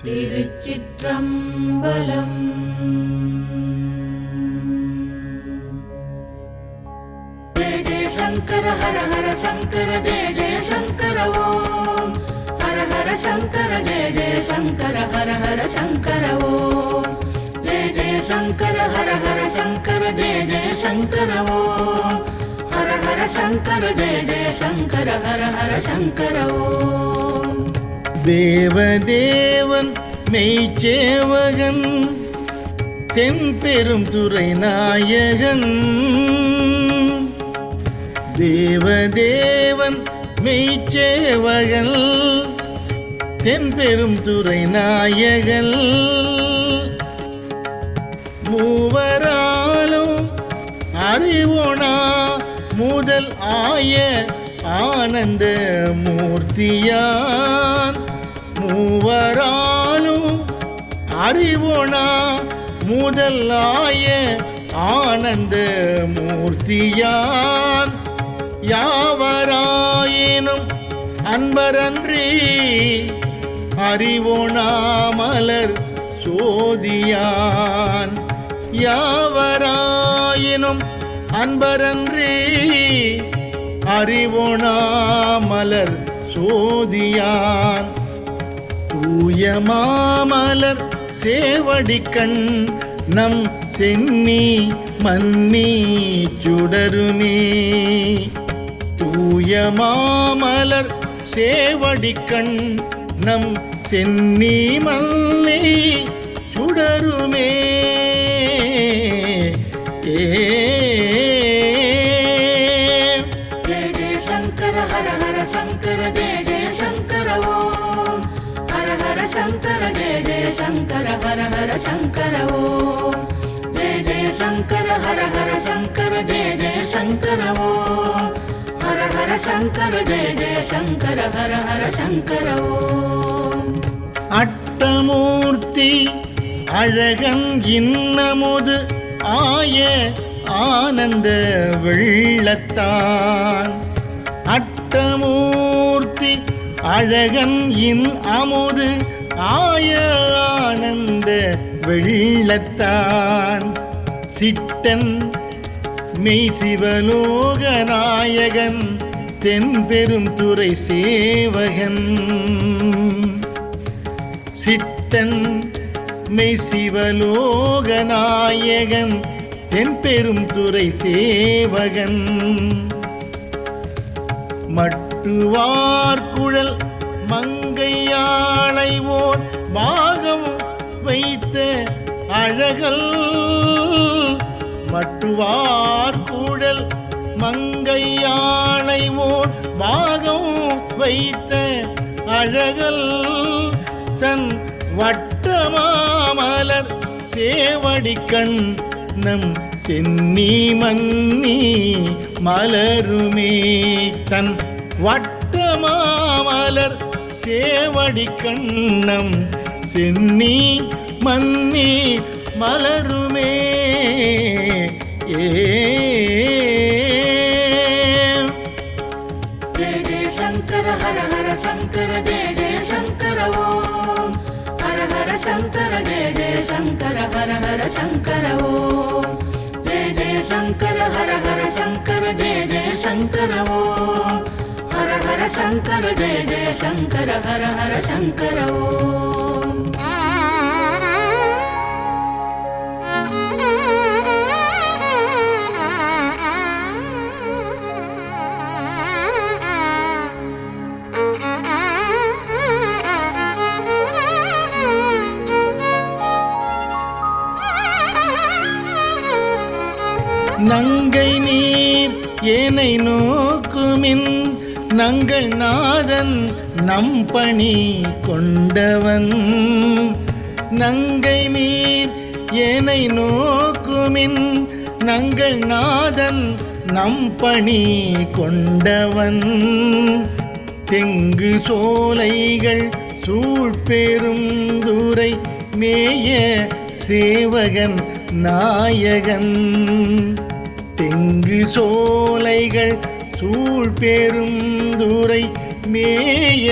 திருச்சிற்றம்பலம். ஜெய ஜெய சங்கர ஹர ஹர சங்கர ஜெய ஜெய சங்கர ஓம். ஹர ஹர சங்கர ஜெய ஜெய சங்கர ஹர ஹர சங்கர ஓம். ஜெய ஜெய சங்கர ஹர ஹர சங்கர ஜெய ஜெய சங்கர ஓம். ஹர ஹர சங்கர ஜெய ஜெய சங்கர ஹர ஹர சங்கர ஓம். தேவதேவன் மெய்ச்சேவகன் தென்பெரும் துறை நாயகன். தேவதேவன் மெய்ச்சேவகன் தென்பெரும் துறை நாயகன். மூவராலும் அறிவோனா முதல் ஆய ஆனந்த மூர்த்தியான். மூவராலும் அறிவோனா முதலாய ஆனந்த மூர்த்தியான். யாவராயினும் அன்பரன்றி அறிவோனா மலர் சோதியான். யாவராயினும் அன்பரன்றி அறிவோனா மலர் சோதியான். தூய மாமலர் சேவடிக்கண் நம் சென்னி மன்னி சுடருமே. தூய மாமலர் சேவடிக்கண் நம் சென்னி மன்னி சுடருமே. ஜெய ஜெய சங்கர ஹர ஹர சங்கர ஜெய ஜெய சங்கர ஓம். ஹர ஹர சங்கர ஜெய ஜெய சங்கர ஹர ஹர சங்கர ஓம். ஜெய ஜெய சங்கர ஹர ஹர சங்கர ஜெய ஜெய சங்கர ஓம். ஹர ஹர சங்கர ஜெய ஜெய சங்கர ஹர ஹர சங்கர ஓம். அட்டமூர்த்தி அழகன் இன்னமுது ஆய ஆனந்த வெள்ளத்தான். அட்டமூர்த்தி அழகன் இன் அமுது ஆய ஆனந்த வெள்ளத்தான். சிட்டன் மெய் சிவலோக நாயகன் தென்பெரும் துறை சேவகன். சிட்டன் மெய் சிவலோக நாயகன் தென்பெரும் துறை சேவகன். மட்டுவார்குழல் மங்கையாளை ஓர் பாகம் வைத்த அழகல். மட்டுவார்குழல் மங்கையாளை ஓர் பாகம் வைத்த அழகல். தன் வட்டமாமலர் சேவடிக்கண் நம் சென்னி மன்னி மலருமே. தன் வட்டமாமலர் சேவடிக்கண் நம் சென்னி மன்னி மலருமே. ஜெய ஜெய சங்கர ஹர ஹர சங்கர ஜெய ஜெய சங்கர ஓம். ஹர ஹர சங்கர ஜெய ஜெய சங்கர ஹர ஹர சங்கர ஓம். ஜெய ஜெய சங்கர ஹர ஹர சங்கர ஜெய ஜெய சங்கர ஓம். ஹர ஹர சங்கர ஜெய ஜெய சங்கர ஹர ஹர சங்கர ஓம். நங்கை நீர் ஏனை நோக்குமின் நங்கள் நாதன் நம் பணி கொண்டவன். நங்கை நீர் ஏனை நோக்குமின் நங்கள் நாதன் நம் பணி கொண்டவன். தெங்கு சோலைகள் சூழ்பெரும் துறை மேய சேவகன் நாயகன். தெங்கு சோலைகள் சூழ்பெரும் துறை மேய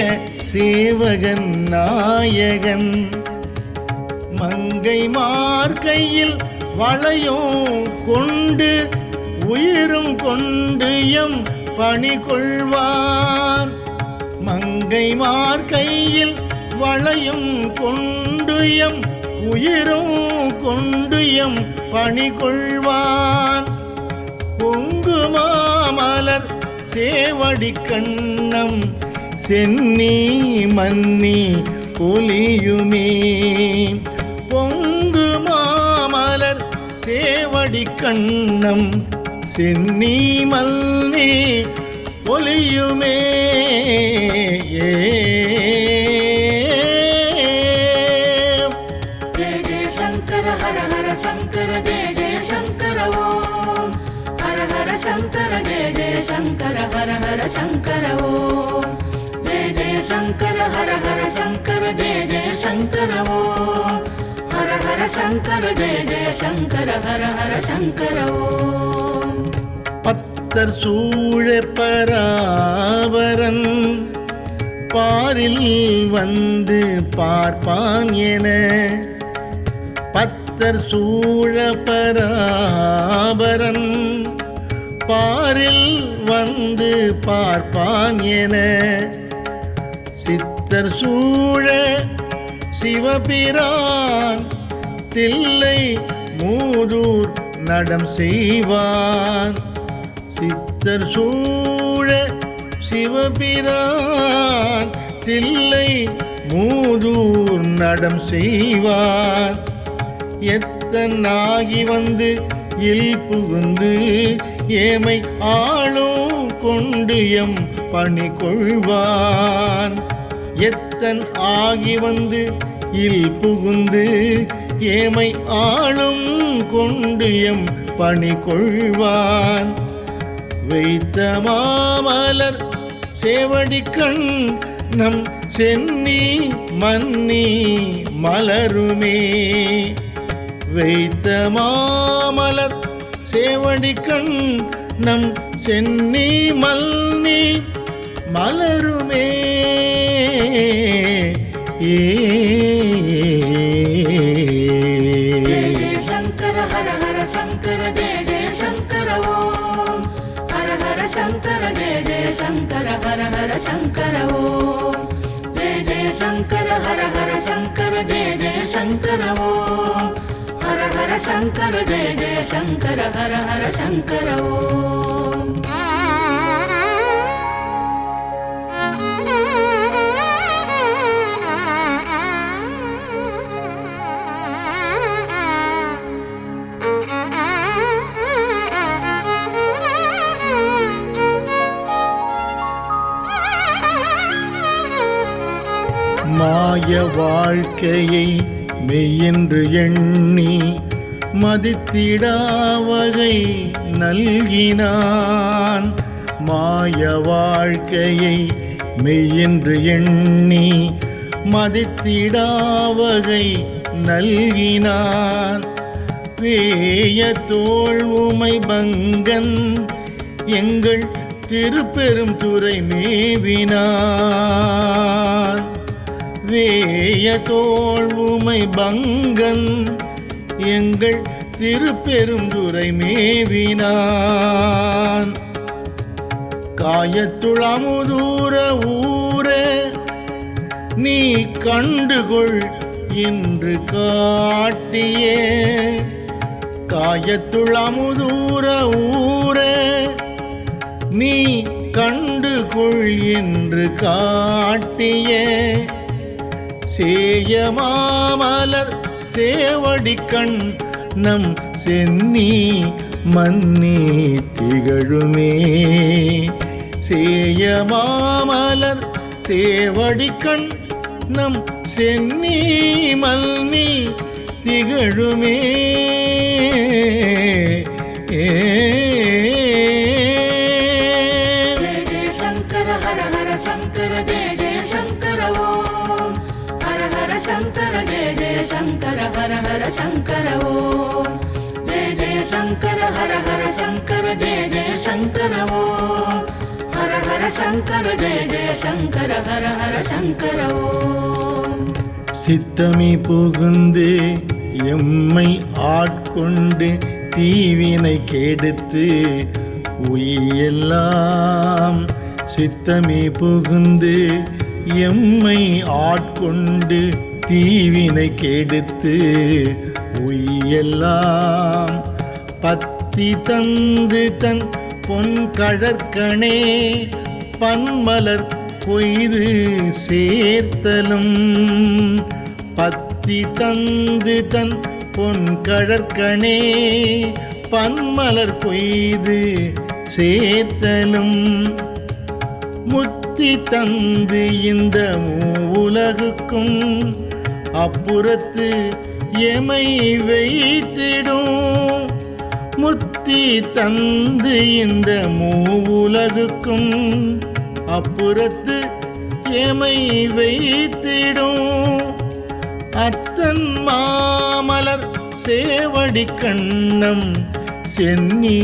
சேவகன் நாயகன். மங்கை மார்கையில் வளையும் கொண்டு உயிரும் கொண்டு எம் பணி கொள்வான். மங்கை மார்கையில் வளையும் கொண்டு எம் உயிரும் கொண்டு எம் பணி கொள்வான். பொங்கு மாமலர் சேவடி கண்ணம் சென்னி மன்னி ஒலியுமே. பொங்கு மாமலர் சேவடி கண்ணம் சென்னி மன்னி ஒலியுமே. ஜெய ஜெய சங்கர ஹர ஹர சங்கர ஜெய ஜெய சங்கர ஓம். ஹர ஹர சங்கர ஜெய ஜெய சங்கர ஹர ஹர சங்கர ஓம். ஜெய ஜெய சங்கர ஹர ஹர சங்கர ஜெய ஜெய சங்கர ஓம். ஹர ஹர சங்கர ஜெய ஜெய சங்கர ஹர ஹர சங்கர ஓம். பத்தர் சூழ பராபரன் பாரில் வந்து பார்ப்பான் என. பத்தர் சூழ பராபரன் பாரில் வந்து பார்ப்பான் என. சித்தர் சூழ சிவபிரான் தில்லை மூதூர் நடம் செய்வான். சித்தர் சூழ சிவபிரான் தில்லை மூதூர் நடம் செய்வான். எத்தனாகி வந்து இல் புகுந்து ஏமை ஆளும் கொண்டு எம் பணி கொள்வான். எத்தன் ஆகி வந்து இல் புகுந்து ஏமை ஆளும் கொண்டு எம் பணி கொள்வான். வைத்த மாமலர் சேவடி கண் நம் சென்னி மன்னி மலருமே. வைத்த மாமலர் சேவடி கண் நம் சென்னி மன்னி மலருமே. ஜெய ஜெய சங்கர ஹர ஹர சங்கர ஜெய ஜெய சங்கர ஓம். ஹர ஹர சங்கர ஜெய ஜெய சங்கர ஹர ஹர சங்கர ஓம். ஜெய ஜெய சங்கர ஹர ஹர சங்கர ஜெய ஜெய சங்கர ஓம். ஹர ஹர சங்கர ஜெய ஜெய சங்கர ஹர ஹர சங்கர ஓம். மாய வாழ்க்கையை மெய்யென்று எண்ணி மதித்திடாவகை நல்கினான். மாய வாழ்க்கையை மெய்யென்று எண்ணி மதித்திடாவகை நல்கினான். வேய தோள் உமை பங்கன் எங்கள் திருப்பெரும் துறை மேவினான். வேய தோள் உமை பங்கன் எங்கள் திருப்பெருந்துறை மேவினான். காயத்துள் அமுதூர ஊர நீ கண்டுகொள் என்று காட்டிய. காயத்துள் அமுதூர ஊர நீ கண்டுகொள் என்று காட்டிய. சேய மாமலர் சேவடி கண் நம் சென்னி மன்னி திகழுமே. சேய மாமலர் சேவடி கண் நம் சென்னி மன்னி திகழுமே. ஜெய ஜெய சங்கர ஹர ஹர சங்கர ஜெய ஜெய சங்கர ஓம். ஹர ஹர சங்கர ஜெய ஜெய சங்கர ஹர ஹர சங்கர ஓம். ஜெய ஜெய சங்கர ஹர ஹர சங்கர ஜெய ஜெய சங்கர ஓம். ஹர ஹர ஹர சங்கர ஜெய ஜெய சங்கர ஹர ஹர சங்கர ஓம். சித்தமே புகுந்து எம்மை ஆட்கொண்டு தீவினை கெடுத்து உயிரெல்லாம் சித்தமே புகுந்து எம்மை ஆட்கொண்டு தீவினை கெடுத்து உயிரெல்லாம் பத்தி தந்து தன் பொன் கழற்கணே பன்மலர் கொய்து சேர்த்தலும் பத்தி தந்து தன் பொன் கழற்கணே பன்மலர் கொய்து சேர்த்தலும் முத்தி தந்து இந்த உலகுக்கும் அப்புறத்து எமை வைத்திடும் முத்தி தந்து இந்த மூவுலகுக்கும் அப்புறத்து எமை வைத்திடும் அத்தன் மாமலர் சேவடி கண்ணம் சென்னி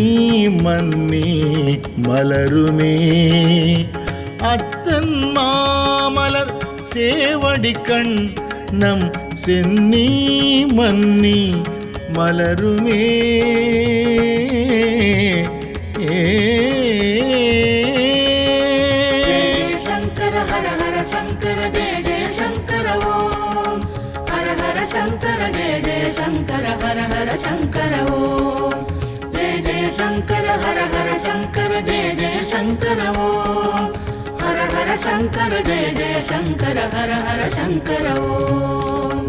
மன்னி மலருமே அத்தன் மாமலர் சேவடி கண்ணம் சென்னி மன்னி மலருமே. சங்கர ஹர ஹர சங்கர ஜெய ஜெய சங்கர ஓம். ஹர ஹர சங்கர ஜெய ஜெய சங்கர ஹர ஹர சங்கர ஓம். ஜெய ஜெய சங்கர ஹர ஹர சங்கர ஜெய ஜெய சங்கர ஓம். ஹர ஹர சங்கர ஜெய ஜெய சங்கர ஹர ஹர சங்கர ஓம்.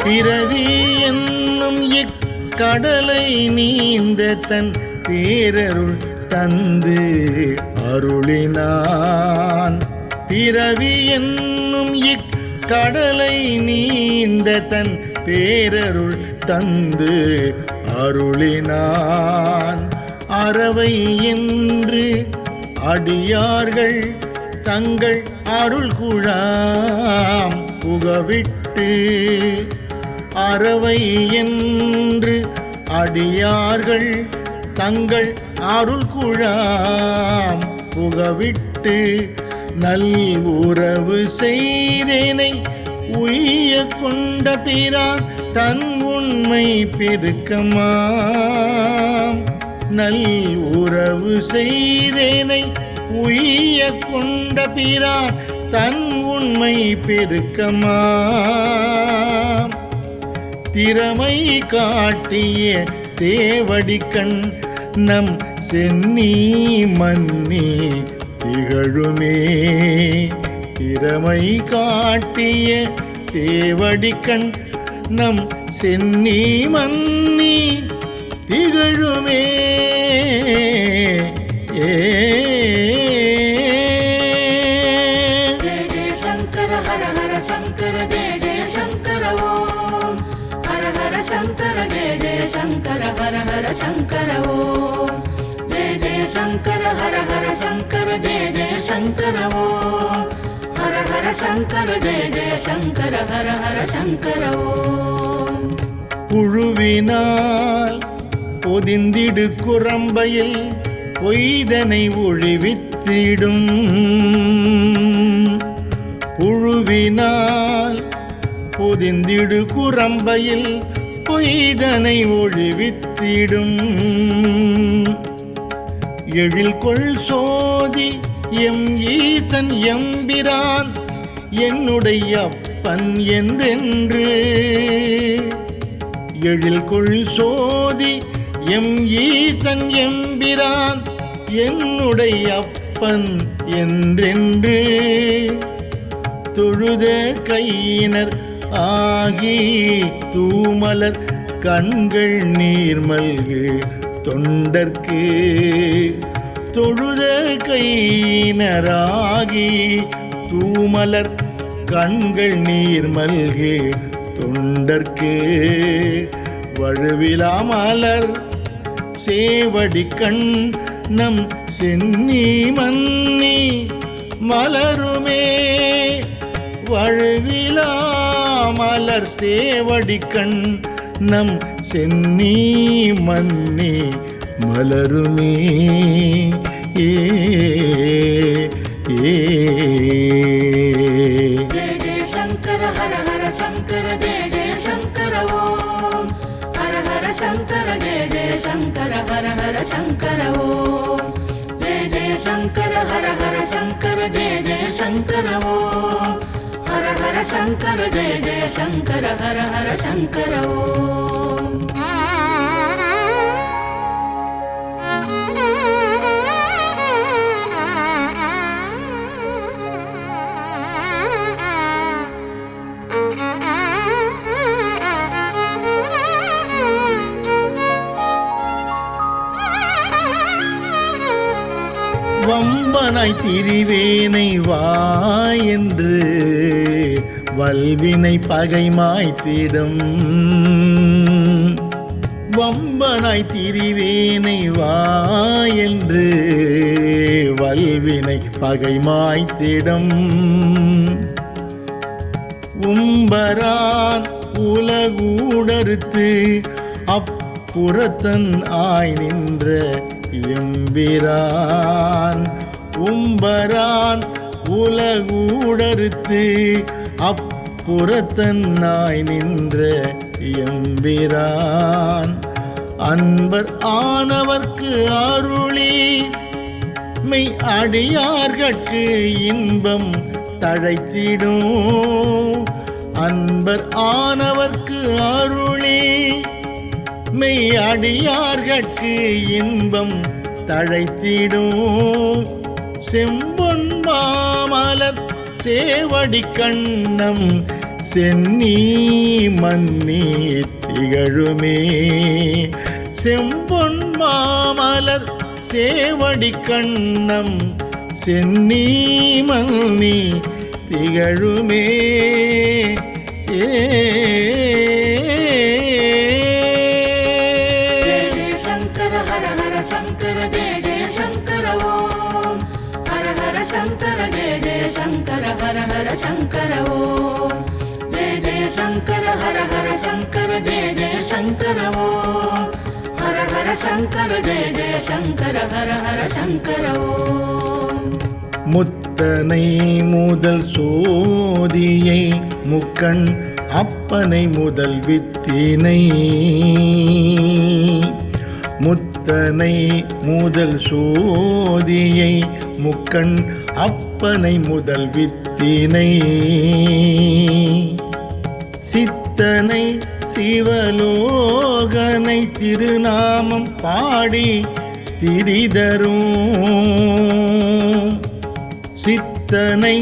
பிறவி என்னும் இக்கடலை நீந்த தன் பேரருள் தந்து அருளினான் பிறவி என்னும் இக்கடலை நீந்த தன் பேரருள் தந்து அருளினான் அறவை என்று அடியார்கள் தங்கள் அருள் குழாம் புகவிட்டு அறவை என்று அடியார்கள் தங்கள் அருள் குழாம் புகவிட்டு நல் உறவு செய்தேனை உய்ய கொண்ட பிரான் தன் உண்மை பெருக்கமாம் நல் உறவு செய்தேனை உய்ய கொண்ட பிரான் தன் உண்மை பெருக்கமாம் திறமை காட்டிய சேவடிக்கண் நம் சென்னி மன்னி திகழுமே திறமை காட்டிய சேவடிக்கண் நம் சென்னி மன்னி திகழுமே. சங்கர ஹர ஹர சங்கர ஜெய ஜெய சங்கர ஓம். ஹர ஹர சங்கர ஜெய ஜெய சங்கர ஹர ஹர சங்கர ஓம். ஜெய ஜெய சங்கர ஹர ஹர சங்கர ஜெய ஜெய சங்கர ஓம். ஹர ஹர சங்கர ஜெய ஜெய சங்கர ஹர ஹர சங்கர ஓம். புழுவினால் பொதிந்திடு குரம்பையில் பொய்தனை ஒழிவித்திடும் புழுவினால் பொதிந்திடு குரம்பையில் பொய்தனை ஒழிவித்திடும் எழில் கொள் சோதி எம் ஈசன் எம்பிரான் என்னுடைய அப்பன் என்றென்று எழில் கொள் சோதி எம் ஈசன் எம்பிரான் என்னுடைய அப்பன் என்றென்று தொழுத கையினர் ஆகி தூமலர் கண்கள் நீர்மல்கு தொண்டர்க்கு தொழுத கையினராகி தூமலர் கண்கள் நீர்மல்கு தொண்டர்க்கு வழுவிலா மலர் சேவடி கண் நம் சென்னி மன்னி மலருமே வழுவிலா மலர் சேவடி கண் நம் சென்னி மன்னி மலருமே ஏ ஏ ஜெய ஜெய சங்கர ஹர ஹர சங்கர ஜெய ஜெய சங்கர ஓம் ஹர ஹர சங்கர ஜெய ஜெய சங்கர ஹர ஹர சங்கர ஓம் ஜெய ஜெய சங்கர ஹர ஹர சங்கர ஜெய ஜெய சங்கர ஓம் ஹர ஹர சங்கர ஜெய ஜெய சங்கர ஹர ஹர சங்கர ஓம் வம்பனாய் திரிவேனை வா என்று வல்வினை பகைமாய்த்திடும் வம்பனாய் திரிவேனை வா என்று வல்வினை பகைமாய்த்திடும் உம்பரான் உலகூடறுத்து அப்புறத்தன் ஆய் நின்ற எம்பிரான் உம்பரான் உலகூடறுத்து அப்புறத்தன்னாய் நின்ற எம்பிரான் அன்பர் ஆனவர்க்கு அருளி மெய் அடியார்கட்கு இன்பம் தழைத்திடும் அன்பர் ஆனவர்க்கு அருளி மெய் அடியார்கட்கு இன்பம் தழைத்திடும் செம்பொன் மாமலர் சேவடி கண்ணம் சென்னி மன்னி திகழுமே செம்பொன் மாமலர் சேவடி கண்ணம் சென்னி மன்னி திகழுமே ஏ சங்கர ஜெய ஜெய சங்கர ஓம் ஹர ஹர சங்கர ஜெய ஜெய சங்கர ஹர ஹர சங்கர ஓம் ஜெய ஜெய சங்கர ஹர ஹர சங்கர ஜெய ஜெய சங்கர ஓம் ஹர ஹர சங்கர ஜெய ஜெய சங்கர ஹர ஹர சங்கர ஓம் முத்தனை முதல் சோதியை முக்கண் அப்பனை முதல் வித்தினை முத்தனை முதல் சோதியை முக்கண் அப்பனை முதல் வித்தினை சித்தனை சிவலோகனை திருநாமம் பாடி திரிதரும் சித்தனை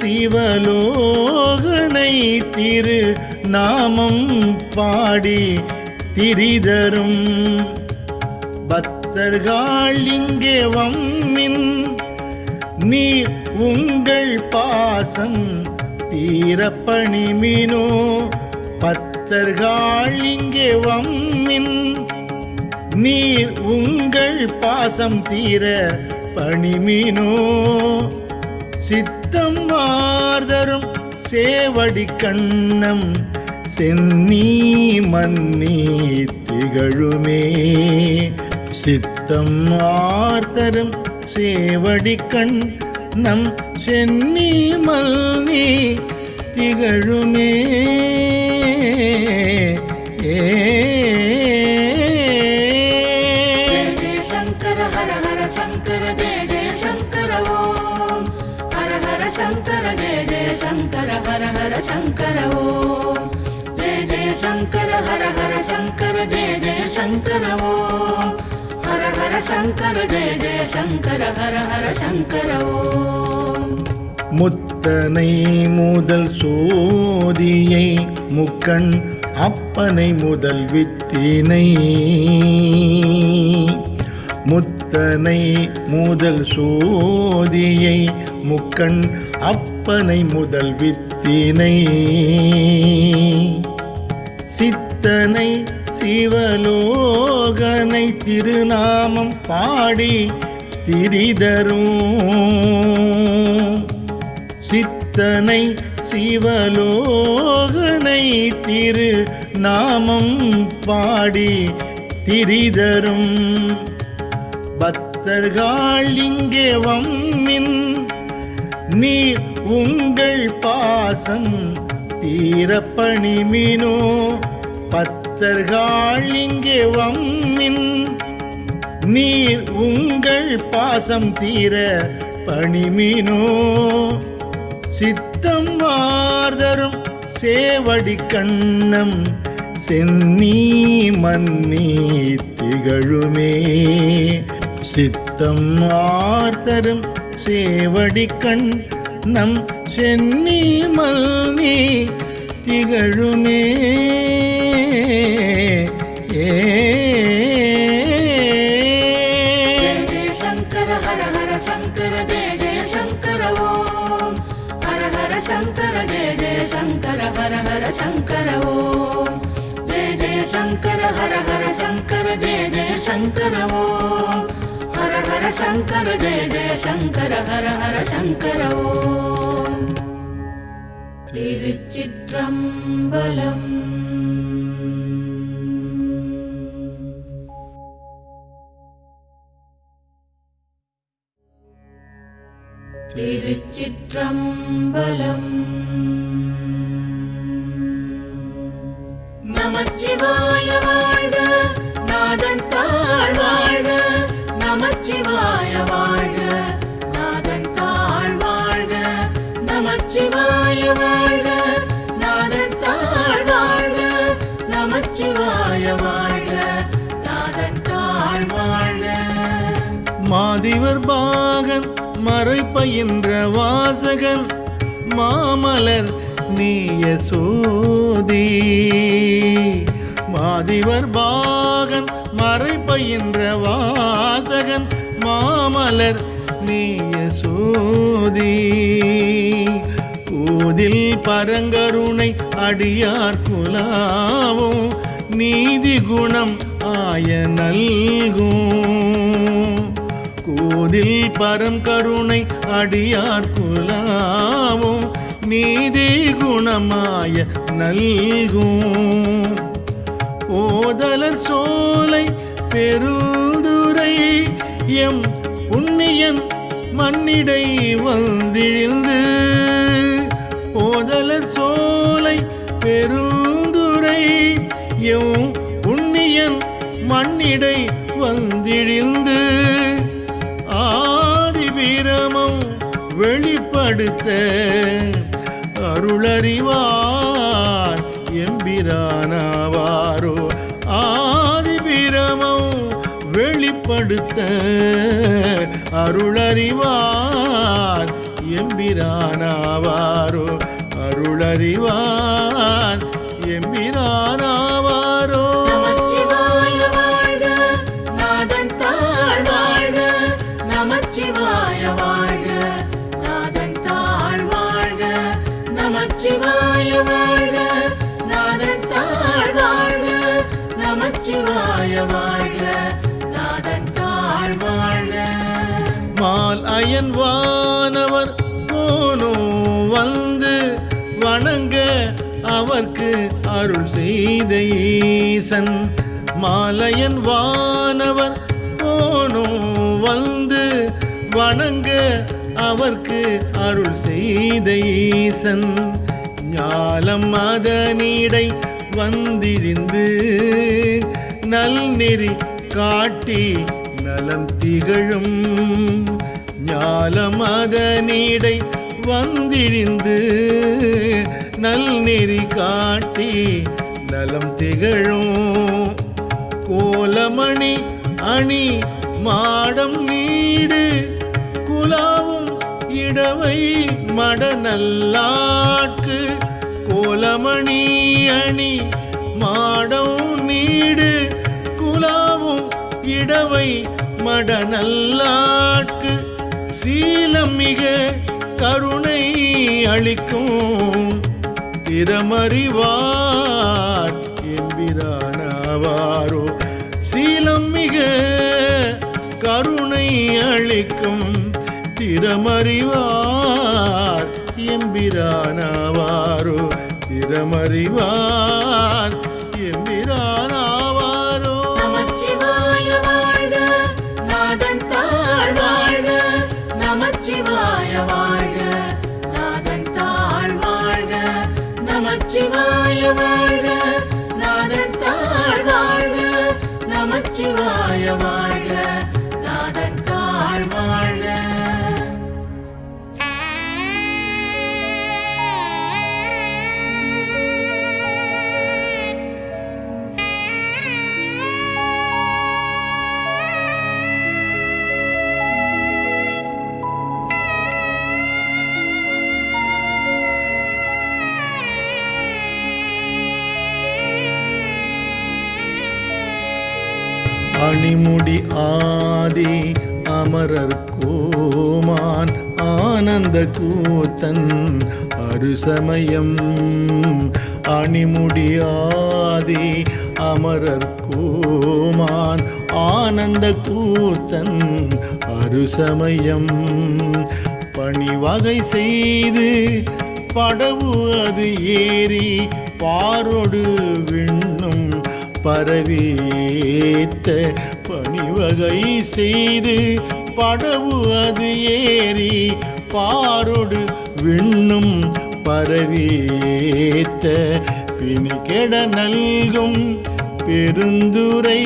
சிவலோகனை திருநாமம் பாடி திரிதரும் பக்தர்கள் இங்கே வம்மின் நீர் உங்கள் பாசம் தீரப்பணிமினோ பக்தர்கள் இங்கே வம்மின் நீர் உங்கள் பாசம் தீர பணிமினோ சித்தம் மார்தரும் சேவடி கண்ணம் சென்னி மன்னி திகழுமே சித்தம் ஆர்த்தரும் சேவடி கண் நம் சென்னி மன்னி திகழுமே சங்கர ஹர ஹர சங்கர ஜெய ஜெய சங்கர ஓம் ஹர ஹர சங்கர ஜெய ஜெய சங்கர ஹர ஹர சங்கர ஓம் ஜெய ஜெய சங்கர ஹர ஹர சங்கர ஜெய ஜெய சங்கர ஓம் ஹர ஹர சங்கர ஜெய ஜெய சங்கர ஹர ஹர சங்கர ஓம் முத்தனை முதல் சோதியை முக்கண் அப்பனை முதல் வித்தினை முத்தனை முதல் சோதியை முக்கண் அப்பனை முதல் வித்தினை சித்தனை சிவலோகனை திருநாமம் பாடி திரிதரும் சித்தனை சிவலோகனை திரு நாமம் பாடி திரிதரும் பக்தர்கள் இங்கே வம்மின் நீர் உங்கள் பாசம் தீரப்பணிமினோ பக்தர்கள் இங்கே வம்மின் நீர் உங்கள் பாசம் தீர பணிமினோ சித்தம் மார்தரும் சேவடி கண்ணம் சென்னி மன்னி திகழுமே சித்தம் மார்தரும் சேவடி கண்ணம் சென்னி மன்னி திகழுமே शंकर हर हर शंकर जय जय शंकर ओम हर हर शंकर जय जय शंकर हर हर शंकर ओम जय जय शंकर हर हर शंकर जय जय शंकर ओम हर हर शंकर जय जय शंकर हर हर शंकर ओम तिरुचित्रंबलम திருச்சிற்றம்பலம் நமச்சிவாய வாழ்க நாதன் தாழ் வாழ்க நமச்சிவாய வாழ்க நாதன் தாழ் வாழ்க நமச்சிவாய வாழ்க நாதன் தாழ் வாழ்க நமச்சிவாய வாழ்க நாதன் தாழ் வாழ்க மாதிவர் பாகன் மறைப்பயின்ற வாசகன் மாமலர் நீய சோதி மாதிவர் பாகன் மறைப்பயின்ற வாசகன் மாமலர் நீய சோதி ஊதில் பரங்கருணை அடியார் குலாவும் நீதி குணம் ஆய நல்கும் கூதில் பரம் கருணை அடியார் குலாவும் நீதி குணமாய நல்கும் ஓதலர் சோலை பெருந்துரை எம் புண்ணியன் மண்ணிடை வந்திழிந்து ஓதலர் சோலை பெருந்துரை எம் புண்ணியன் மண்ணிடை வந்திழிந்து ஆதிபிரமம் வெளிப்படுத்த அருளறிவார் எம்பிரானாவாரோ ஆதிபிரமம் வெளிப்படுத்த அருளறிவார் எம்பிரானாவாரோ அருளறிவார் எம்பிரானாவாரோ நமச்சிவாய வாழ்க நாதன் தாழ் வாழ்க நமச்சிவாய வாழ்க நாதன் தாழ் வாழ்க நமச்சிவாய வாழ்க நாதன் தாழ் வாழ்க நமச்சிவாய வாழ்க நாதன் தாழ் வாழ்க மால் அயன் வானவர் போனோ வந்து வணங்க அவர்க்கு அருள் செய்த ஈசன் மாலையன் வானவர் போனோ வந்து வணங்க அவர்க்கு அருள் செய்த ஈசன் ஞாலம் அதனிடை வந்திழிந்து நல்நெறி காட்டி நலம் திகழும் ஞாலம் அதனிடை வந்திழிந்து நல்நெறி காட்டி நலம் திகழும் கோலமணி அணி மாடம் நீடு குலாவும் இடவை மடநல்லாட்கு கோலமணி அணி மாடம் நீடு குலாவும் இடவை மடநல்லாட்கு சீலம் மிக கருணை அளிக்கும் திறமறிவார் எம்பிரானாவாரோ அளிக்கும் திறமறிவார் எம்பிரானாவாரோ திறமறிவார் எம்பிரானாவாரோ. நமச்சிவாய வாழ்க நாதன் தாழ் வாழ்க நமச்சிவாய வாழ்க நாதன் தாழ் வாழ்க நமச்சிவாய வாழ்க நாதன் தாழ் வாழ்க நமச்சிவாய வாழ்க நாதன் தாழ் வாழ்க. அணிமுடி ஆதி அமரர் கோமான் ஆனந்த கூத்தன் அருசமயம். அணிமுடி ஆதி அமரர் கோமான் ஆனந்த கூத்தன் அருசமயம். பணிவகை செய்து படவு அது ஏறி பாரொடு விண்ணும் பரவேத்த. பணிவகை செய்து படவு அது ஏறி பாரொடு விண்ணும் பரவேத்த. பிணிகெட நல்கும் பெருந்துரை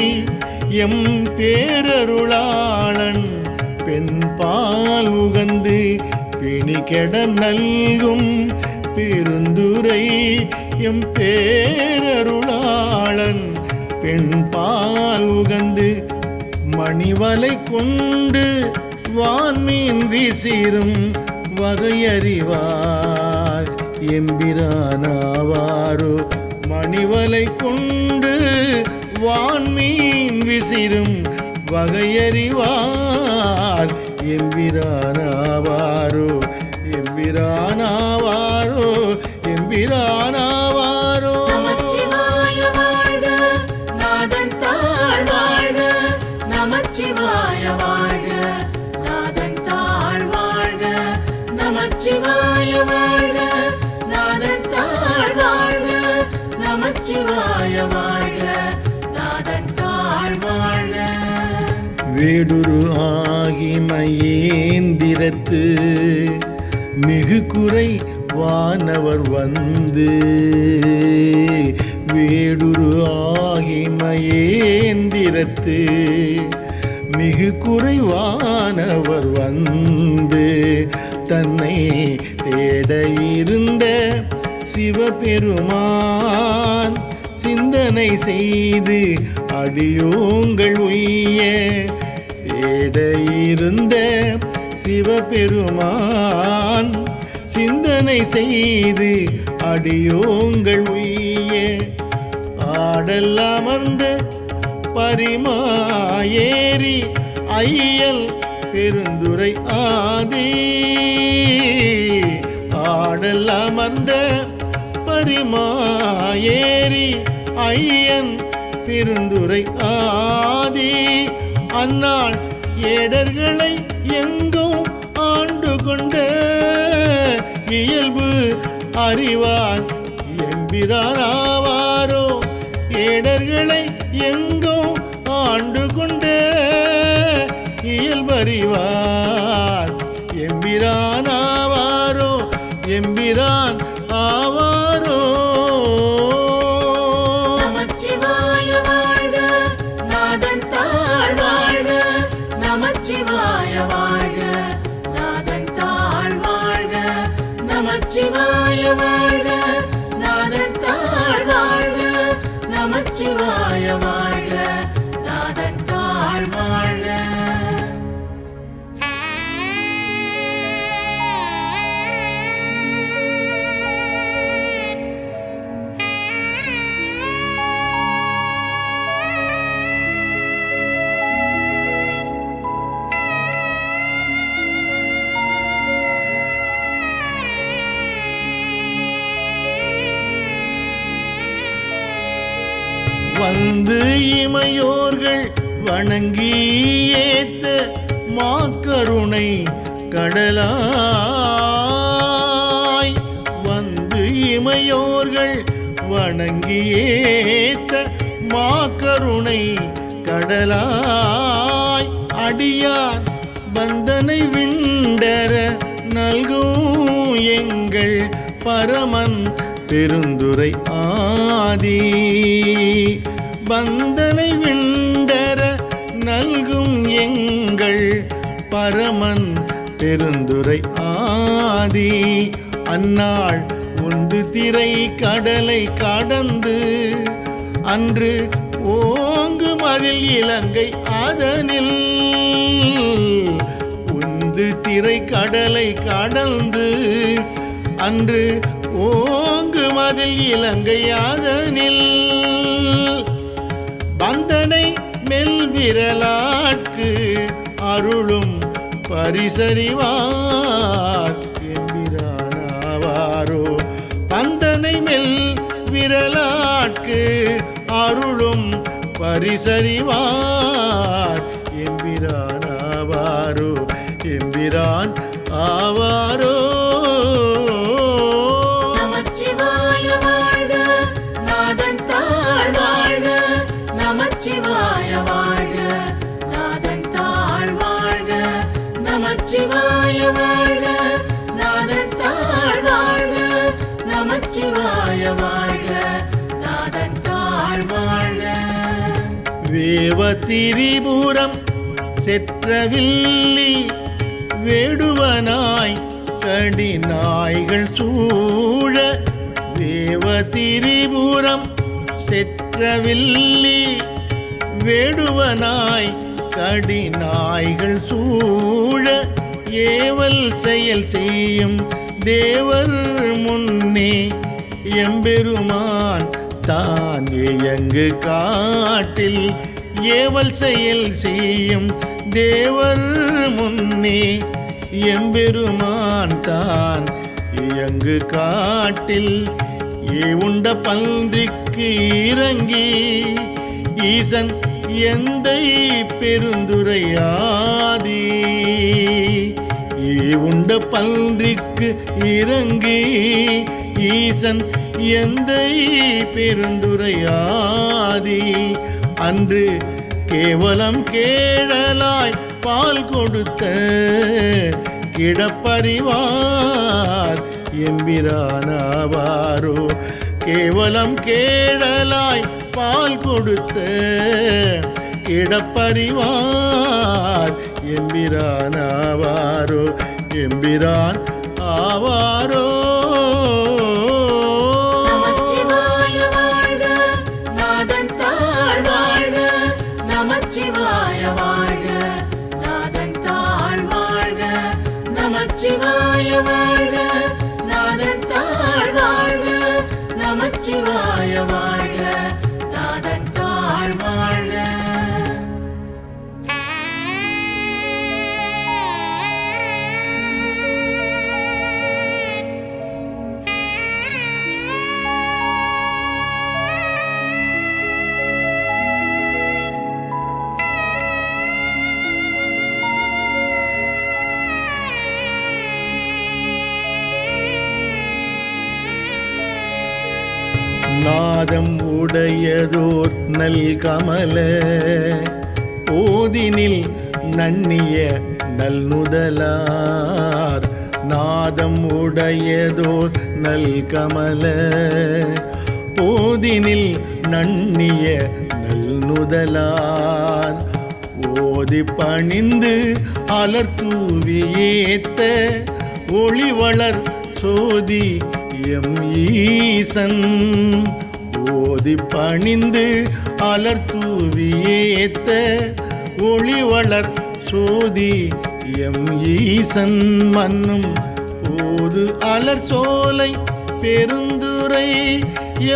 எம் பேரருளாளன் பெண்பால் உகந்து. பிணிகெட நல்கும் பெருந்துரை எம் பேரருளாளன் பெண்பால் உகந்து. மணிவலை கொண்டு வான்மீன் வீசிரும் வகையறிவார் எம்பிரானாவாரோ. மணிவலை கொண்டு வான்மீன் விசிறும் வகையறிவார் எம்பிரானாவாரோ எம்பிரானாவாரோ எம்பிரானாவாரோ. நமச்சிவாய வாழ்க நாதன் தாழ் வாழ்க நமச்சிவாய வாழ்க நாதன் தாழ் வாழ்க நமச்சிவாய வாழ்க நாதன் தாழ் வாழ்க நமச்சிவாய வாழ்க நாதன் தாழ் வாழ்க. வேடுரு ஆகி மயேந்திரத்து மிகு குறை வானவர் வந்து. வேடுரு ஆகி மயேந்திரத்து மிகு குறைவானவர் வந்து. தன்னை தேட இருந்த சிவபெருமான் சிந்தனை செய்து அடியோங்கள் உய்ய. தேட இருந்த சிவபெருமான் சிந்தனை செய்து அடியோங்கள் உய்ய. ஆடல் அமர்ந்த பரிமாயேறி ஐயல் பெருந்துரை ஆதி. ஆடல் அமர்ந்த பரிமாயேறி ஐயன் பெருந்துரை ஆதி. அந்நாள் ஏடர்களை எங்கும் ஆண்டு கொண்ட இயல்பு அறிவார் எம்பிரானாவாரோ. ஏடர்களை எங்கும் ஆண்டு கொண்ட இயல்பறிவார் எம்பிரானாவாரோ எம்பிரான் ஆவாரோ. நமச்சிவாய வாழ்க நாதன் தாழ் வாழ்க நமச்சிவாய வாழ்க நாதன் தாழ் வாழ்க நமச்சிவாய வாழ்க நாதன் தாழ் வாழ்க நமச்சிவாய வாழ்க நாதன் தாழ் வாழ்க. வந்து இமையோர்கள் வணங்கி ஏத்த மாக்கருணை கடலாய் வந்து இமையோர்கள் வணங்கி ஏத்த மாக்கருணை கடலாய் அடியார் பந்தனை விண்டர நல்கும் எங்கள் பரமன் பெருந்துரை ஆதி பந்தனை விண்டர நல்கும் எங்கள் பரமன் பெருந்துரை ஆதி அந்நாள் உந்து திரை கடலை கடந்து அன்று ஓங்கு மதில் இலங்கை அதனில் உந்து திரை கடலை கடந்து அன்று ஓங்கு மதில் இலங்கை அதனில் பந்தனை மெல்விரலாட்கு அருளும் பரிசறிவார் எம்பிரானாவாரோ பந்தனை மெல் விரலாட்கு அருளும் பரிசறிவார் எம்பிரானாவாரோ எம்பிரான் ஆவாரோ. நமச்சிவாய வாழ்க நாதன் தாழ் வாழ்க நமச்சிவாய வாழ்க நாதன் தாழ் வாழ்க நமச்சிவாய வாழ்க நாதன் தாழ் வாழ்க நமச்சிவாய வாழ்க நாதன் தாழ் வாழ்க. வேவ திரிபுரம் செற்றவில்லி வேடுவனாய் கடி நாய்கள் சூழ வேவ திரிபுரம் செற்றவில்லி வேடுவனாய் கடி நாய்கள் சூழ ஏவல் செயல் செய்யும் தேவர் முன்னே எம்பெருமான் தான் இயங்கு காட்டில் ஏவல் செயல் செய்யும் தேவர் முன்னே எம்பெருமான் தான் இயங்கு காட்டில் ஏவுண்ட பன்றிக்கு இறங்கி ஈசன் எந்தை பெருந்துரையாதி ஏவுண்ட பன்றிக்கு இறங்கி ஈசன் எந்தை பெருந்துரையாதி அன்று கேவலம் கேழலாய் பால் கொடுத்த கிடப்பறிவார் எம்பிரானாவாரோ கேவலம் கேழலாய் பால் கொடுத்த கிடப்பறிவார் எம்பிரானாவாரோ எம்பிரான் ஆவாரோ. நமச்சிவாய வாழ்க நாதன் தாழ் வாழ்க நமச்சிவாய வாழ்க நாதன் தாழ் வாழ்க நமச்சிவாய வாழ்க நாதன் தாழ் வாழ்க நமச்சிவாய வாழ்க நாதன் தாழ் வாழ்க. நாதம் உடையதோர் நல் கமல போதினில் நன்னிய நல்நுதலார் நாதம் உடையதோர் நல் கமல போதினில் நன்னிய நல்நுதலார் ஓதி பணிந்து அலர்தூவி ஏத்த ஒளிவளர் சோதி எம் ஈசன் ஓதி பணிந்து அலர்தூவி ஏத்த ஒளிவளர் சோதி எம் ஈசன் மன்னும் போது அலர் சோலை பெருந்துரை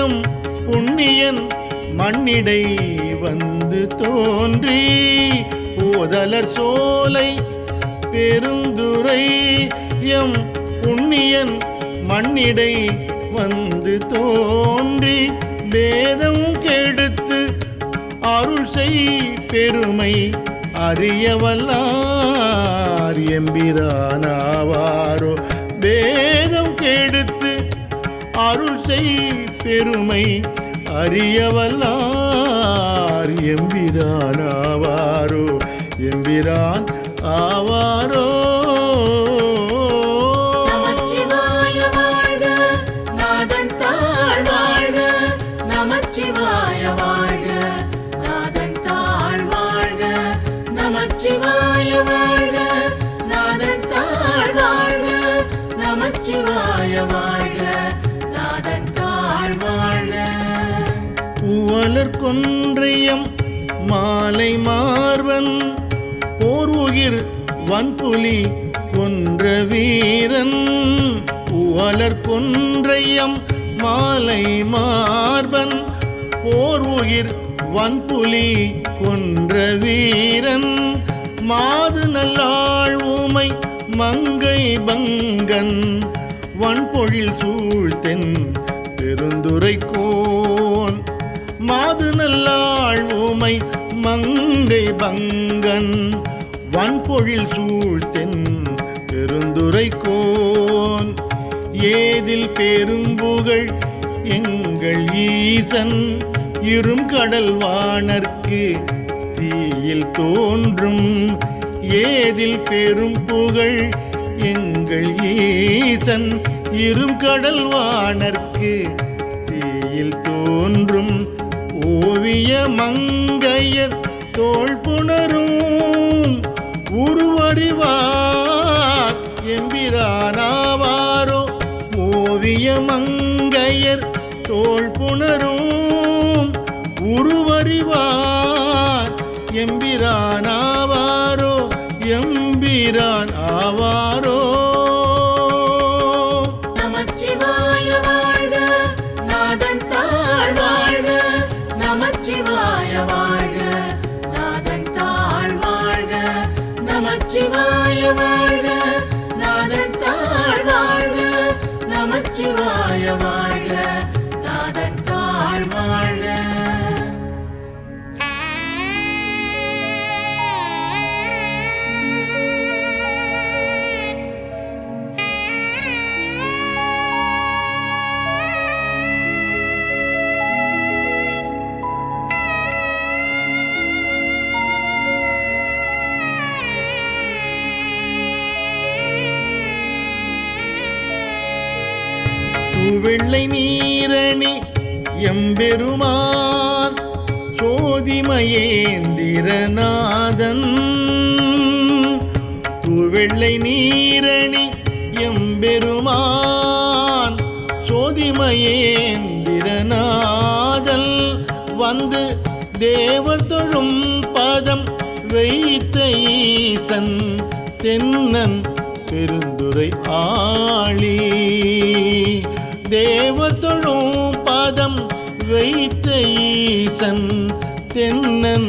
எம் புண்ணியன் மண்ணிடை வந்து தோன்றி போதலர் சோலை பெருந்துரை எம் புண்ணியன் மண்ணிடை வந்து தோன்றி வேதம் கெடுத்து அருள் செய் பெருமை அறியவல்லார் எம்பிரானாவாரோ வேதம் கெடுத்து அருள் செய் பெருமை அறியவல்லார் எம்பிரானாவாரோ எம்பிரான் ஆவாரோ. நமச்சிவாய வாழ்க நாதன் தாழ் வாழ்க நமச்சிவாய வாழ்க நாதன் தாழ் வாழ்க நமச்சிவாய வாழ்க நாதன் தாழ் வாழ்க நமச்சிவாய வாழ்க நாதன் தாழ் வாழ்க. பூவலர் கொன்றையம் மாலை மார்வன் போர் உயிர் வன்புலி கொன்ற வீரன். பூவலர் கொன்றையம் மாலை மார்பன் போர் உயிர் வன்புலி கொன்ற வீரன். மாது நல்லாள் ஊமை மங்கை பங்கன் வன்பொழில் சூழ்த்தென் பெருந்துரைக்கோன். மாது நல்லாள் ஊமை மங்கை பங்கன் வன்பொழில் சூழ்த்தென் பெருந்துரைக்கோன். ஏதில் பெரும்புகழ் எங்கள் ஈசன் இரும் கடல் வாணர்க்கு தீயில் தோன்றும். ஏதில் பெரும் புகழ் எங்கள் ஈசன் இரும் கடல் வாணர்க்கு தீயில் தோன்றும். ஓவிய மங்கையர் தோள் புணரும் உருவறிவார் எம்பிரானாவாரோ. ஓவிய மங்கையர் தோள் புணரும் உருவறிவார் எம்பிரானாவாரோ எம்பிரான் ஆவாரோ. நமச்சிவாய வாழ்க நாதன் தாழ் வாழ்க நமச்சிவாய வாழ்க நாதன் தாழ் வாழ்க நமச்சிவாய வாழ்க நாதன் தாழ் வாழ்க நமச்சிவாய வாழ்க நாதன் தாழ் வாழ்க. வெள்ளை நீரணி எம்பெருமான் சோதிமயேந்திரநாதன். வெள்ளை நீரணி எம்பெருமான் சோதிமயேந்திரநாதல் வந்து தேவர் தொழும் பதம் வைத்த ஈசன் தென்னன் பெருந்துரை ஆளி. தேவர் தொழும் பதம் வைத்த ஈசன் தென்னன்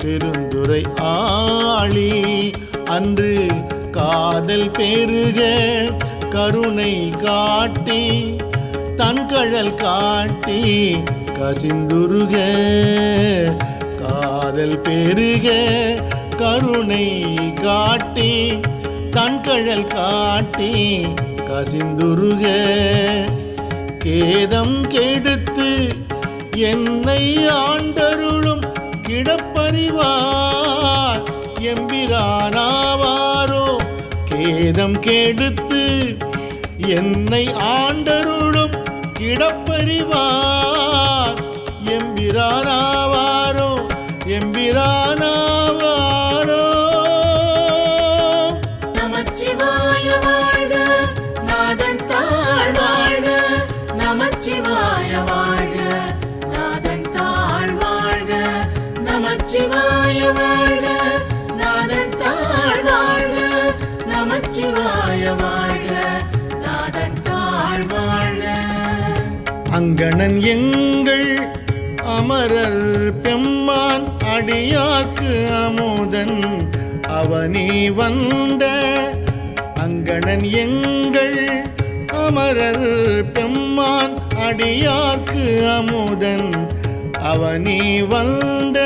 பெருந்துரை ஆளி. அன்று காதல் பெருக கருணை காட்டி தன்கழல் காட்டி கசிந்துருக. காதல் பெருக கருணை காட்டி தன்கழல் காட்டி கசிந்துருக. கேதம் கெடுத்து என்னை ஆண்டருளும் கிடப்பறிவார் எம்பிரானாவாரோ. கேதம் கெடுத்து என்னை ஆண்டருளும் கிடப்பறிவார் எம்பிரானாவாரோ எம்பிரானாவாரோ. நமச்சிவாய வாழ்க நாதன் தாழ் வாழ்க நமச்சிவாய வாழ்க நாதன் தாழ் வாழ்க நமச்சிவாய வாழ்க நாதன் தாழ் வாழ்க நமச்சிவாய வாழ்க நாதன் தாழ் வாழ்க. அங்கணன் எங்கள் அமரர் பெம்மான் அடியாக்கு அமுதன் அவனி வந்த. அங்கணன் எங்கள் அமரர் பெம்மான் அடியார்க்கு அமுதன் அவனி வந்த.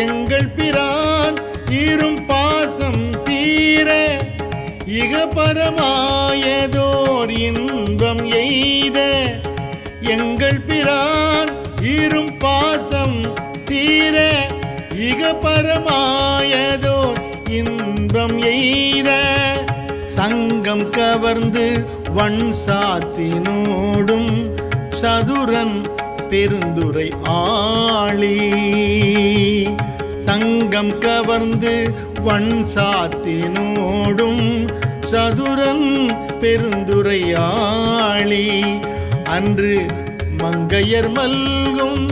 எங்கள் பிரான் ஈரும் பாசம் தீர இகபரமாயதோர் இன்பம் எய்த எங்கள் பிரான் ஈரும் பாசம் தீர இகபரமாயதோர் இன்பம் எய்த சங்கம் கவர்ந்து வன் சாத்தினோடும் சதுரன் பெருந்துரை ஆளி சங்கம் கவர்ந்து வன் சாத்தினோடும் சதுரன் பெருந்துரை ஆளி அன்று மங்கையர் மல்கும்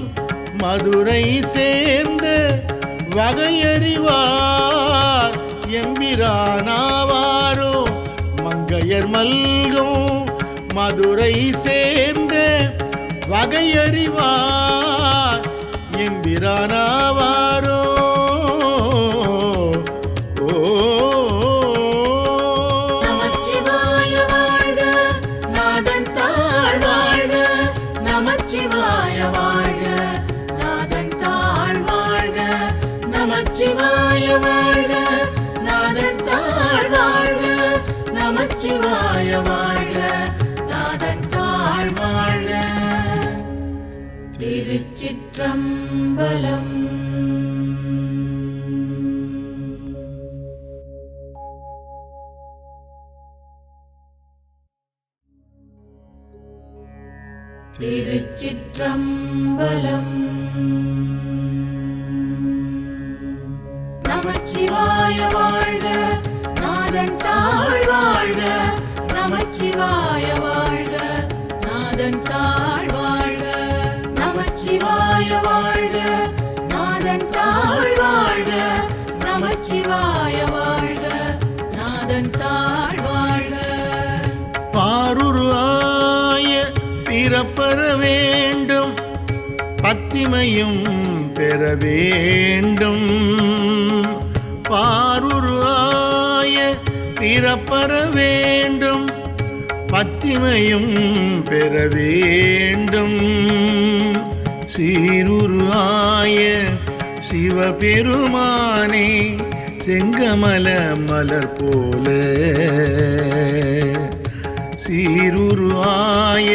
மதுரை சேர்ந்த வகையறிவார் எம்பிரானாவாரோ மங்கையர் மல்கும் மதுரை சேர்ந்த வகையறிவார் எம்பிரானாவாரோ நமச்சிவாய வாழ்க நாதன் தாழ் வாழ்க நமச்சிவாய வாழ்க நாதன் தாழ் வாழ்க நமச்சிவாய வாழ்க நாதன் தாழ் வாழ்க நமச்சிவாய வாழ்க நாதன் தாழ் வாழ்க திருச்சிற்றம்பலம். திருச்சிற்றம்பலம். நமச்சிவாய வாழ்க நாதன் தாழ் வாழ்க நமச்சிவாய வாழ்க நாதன் தாழ் வாழ்க நமச்சிவாய வாழ்க நாதன் தாழ் வாழ்க நமச்சிவாய வாழ்க நாதன் தாழ் வாழ்க. பாருரு ஆய பிறப்பெற வேண்டும் பத்திமையும் பெற வேண்டும் பாருரு ஆய பிறப்பெற வேண்டும் பத்திமையும் பெற வேண்டும் சீருரு ஆய சிவபெருமானே செங்கமல மலர் போல சீருரு ஆய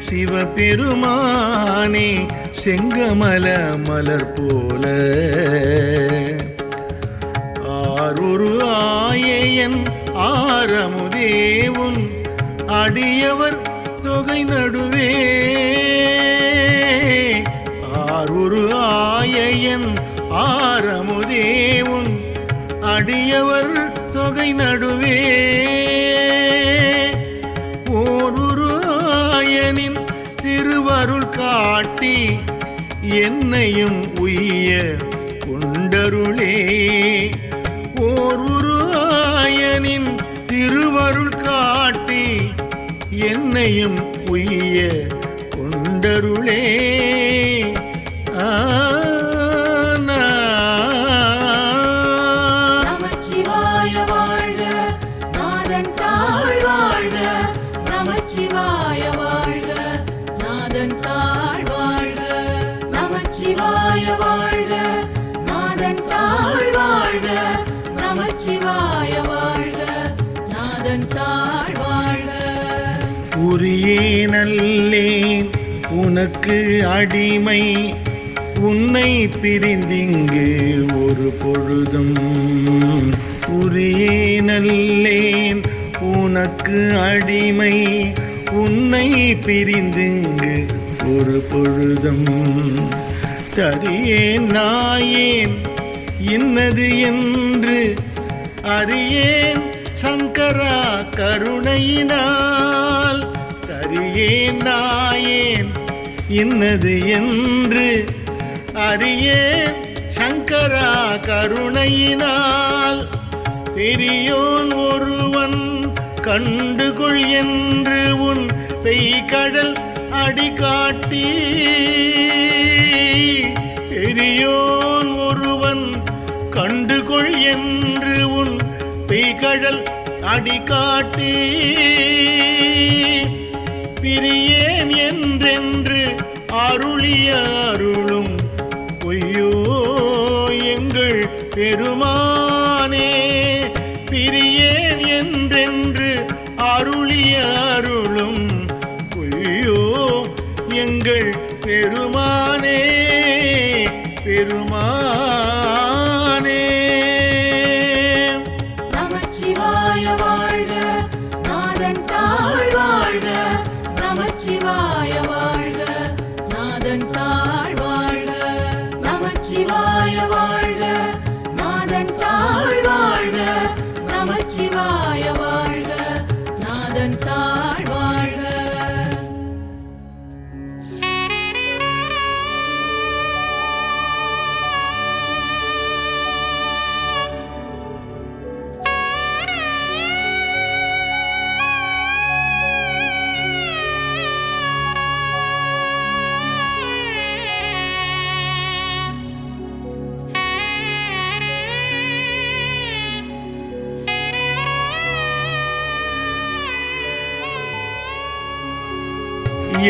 சிவபெருமானே செங்கமல மலர் போல ஆருரு ஆயன் ஆரமுதேவுன் அடியவர் தொகை நடுவே ஆருரு ஆயன் ஆரமுதேவுன் அடியவர் தொகை நடுவே ஓருரு ஆயனின் திருவருள் காட்டி என்னையும் உய்ய கொண்டருளே ஓருரு ஆயனின் திருவருள் காட்டி என்னையும் உய்ய கொண்டருளே நமச்சிவாய வாழ்க நாதன் தாழ் வாழ்க நமச்சிவாய வாழ்க நாதன் தாழ் வாழ்க நமச்சிவாய வாழ்க நாதன் தாழ் வாழ்க நமச்சிவாய வாழ்க நாதன் தாழ் வாழ்க. உரியே நல்லேன் உனக்கு அடிமை உன்னை பிரிந்திங்கு ஒரு பொழுதும் உரியே நல்லேன் உனக்கு அடிமை உன்னை பிரிந்திங்கு ஒரு பொழுதும் தரியேன் நாயேன் இன்னது என்று அறியேன் சங்கரா கருணையினால் தரியேன் நாயேன் இன்னது என்று அறியேன் சங்கரா கருணையினால் பெரியோன் ஒருவன் கண்டுகொள் என்று உன் பெய்கடல் அடிகாட்டி பெரியோன் ஒருவன் கண்டுகொள் என்று உன் பெய்கடல் அடிகாட்டி பிரியேன் என்றென்று அருளிய அருளும் பொய்யோ எங்கள் பெருமானே பிரியேன் என்றென்று அருளிய அருளும் பொய்யோ எங்கள் பெருமானே பெருமானே. நமச்சிவாய வாழ்க நாதன் தாழ் வாழ்க நமச்சிவாய வாழ்க நாதன் தாழ் வாழ்க நமச்சிவாய வாழ்க நாதன் தாழ் வாழ்க நமச்சிவாய வாழ்க நாதன் தாழ் வாழ்க.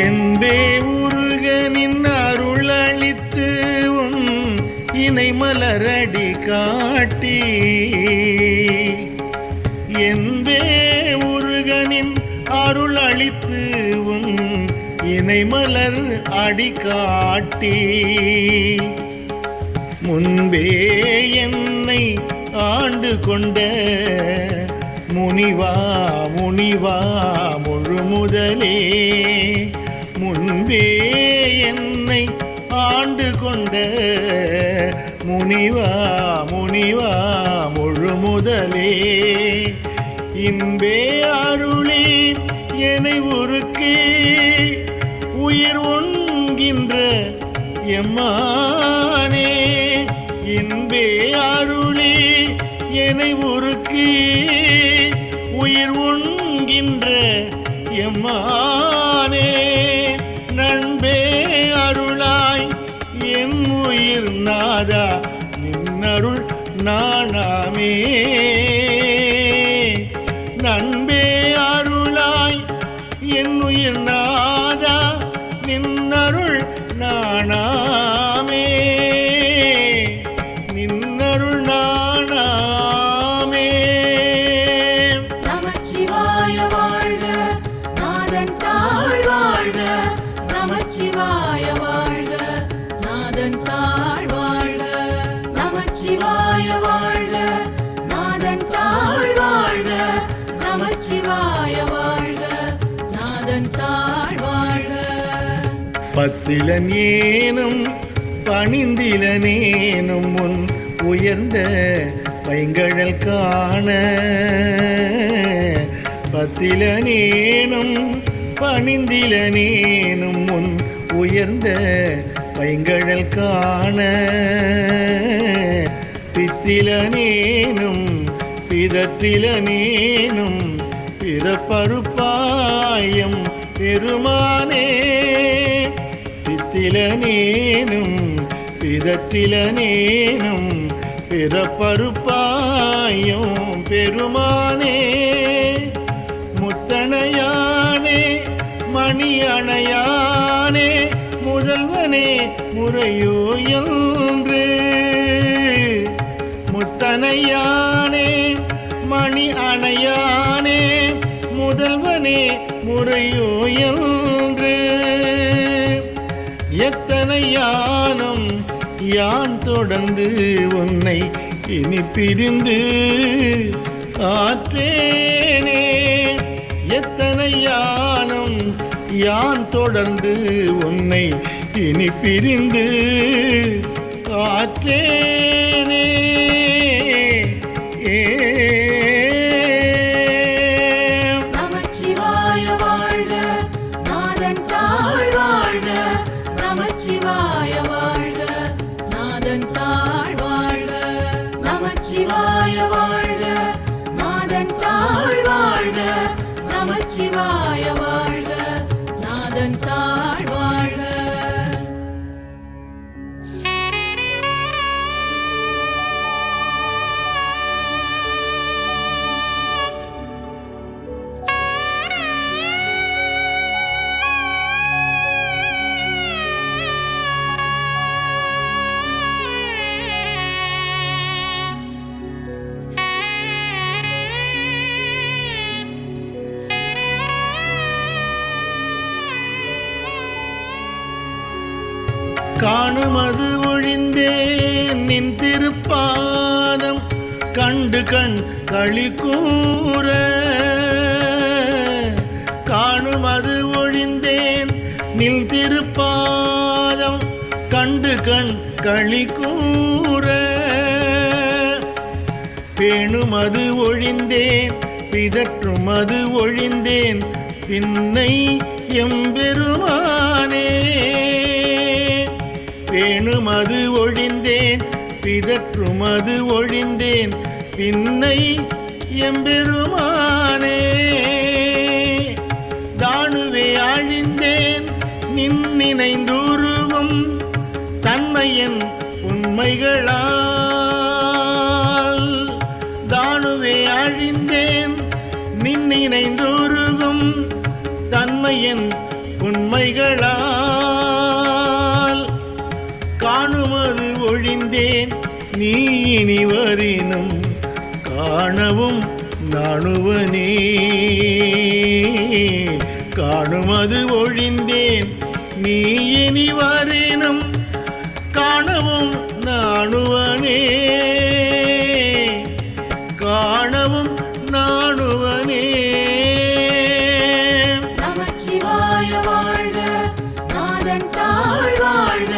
என்பே உருக நின் அருளளித்து உன் இணை மலரடி காட்டி என்பே உருக நின் அருளளித்து உன் இணை மலர் அடி காட்டி முன்பே என்னை ஆண்டு கொண்ட முனிவா முனிவா முழு முதலே முன்பே என்னை ஆண்டு கொண்ட முனிவா முனிவா முழு முதலே இன்பே அருளி என்னை உருக்கி உயிர் உண்கின்ற எம்மானே இன்பே அருளி என்னை உருக்கி உயிர் உண்கின்ற எம்மானே நண்பே அருளாய் என் உயிர் நாதா நின்னருள் நாணாமே நண்பே அருளாய் என் உயிர் நாதா நின்னருள் நாணாமே நின்னருள் நாணாமே. நமச்சிவாய வாழ்க நாதன் தாழ் வாழ்க நமச்சிவாய வாழ்க நாதன் தாழ் வாழ்க நமச்சிவாய வாழ்க நாதன் தாழ் வாழ்க நமச்சிவாய வாழ்க நாதன் தாழ் வாழ்க. பத்திலன் ஏனும் பணிந்திலனேனும் முன் உயர்ந்த பைங்கழல் காண பத்திலனேனும் பணிந்திலனேனும் முன் உயர்ந்த பைங்கழல் காண பித்திலனேனும் பிதற்றிலனேனும் பிறப்பருப்பாயம் பெருமானே பித்திலனேனும் பிதற்றிலனேனும் பிறப்பருப்பாயம் பெருமானே முத்தணையானே மணி அணையானே முதல்வனே முறையோ என்று முத்தணையானே மணி அணையானே முதல்வனே முறையோ என்று எத்தனை யானும் யான் தொடர்ந்து உன்னை இனி பிரிந்து ஆற்றேனே எத்தனை யானும் யான் தொடர்ந்து உன்னை இனி பிரிந்து ஆற்றேனே. நமச்சிவாய வாழ்க நாதன் தாழ் வாழ்க நமச்சிவாய வாழ்க நாதன் தாழ் வாழ்க நமச்சிவாய வாழ்க நாதன் தாழ் வாழ்க நமச்சிவாய வாழ்க நாதன் தாழ் வாழ்க. காணுமது ஒழிந்தேன் நின் திருப்பாதம் கண்டு கண் களி கூற. காணுமது ஒழிந்தேன் நின் திருப்பாதம் கண்டு கண் களி கூற. பேணுமது ஒழிந்தேன் பிதற்றுமது ஒழிந்தேன் பின்னை எம்பெருமானே. பேணுமது ஒழிந்தேன் பிதற்றுமது ஒழிந்தேன் பின்னை எம்பெருமானே. தானுவே அழிந்தேன் நின் நினைந்துருகும் தன்மையன் உண்மைகளால். தானுவே அழிந்தேன் நின் நினைந்துருகும் தன்மையன் உண்மைகளால். காணுமது ஒழிந்தேன் நீ இனி வரினும் காணவும் நாணுவனே. காணுமது ஒழிந்தேன் நீ இனி வரினும் காணவும் நாணுவனே. காணவும் நாணுவனே. நமச்சிவாய வாழ்க நாதன் தாழ் வாழ்க.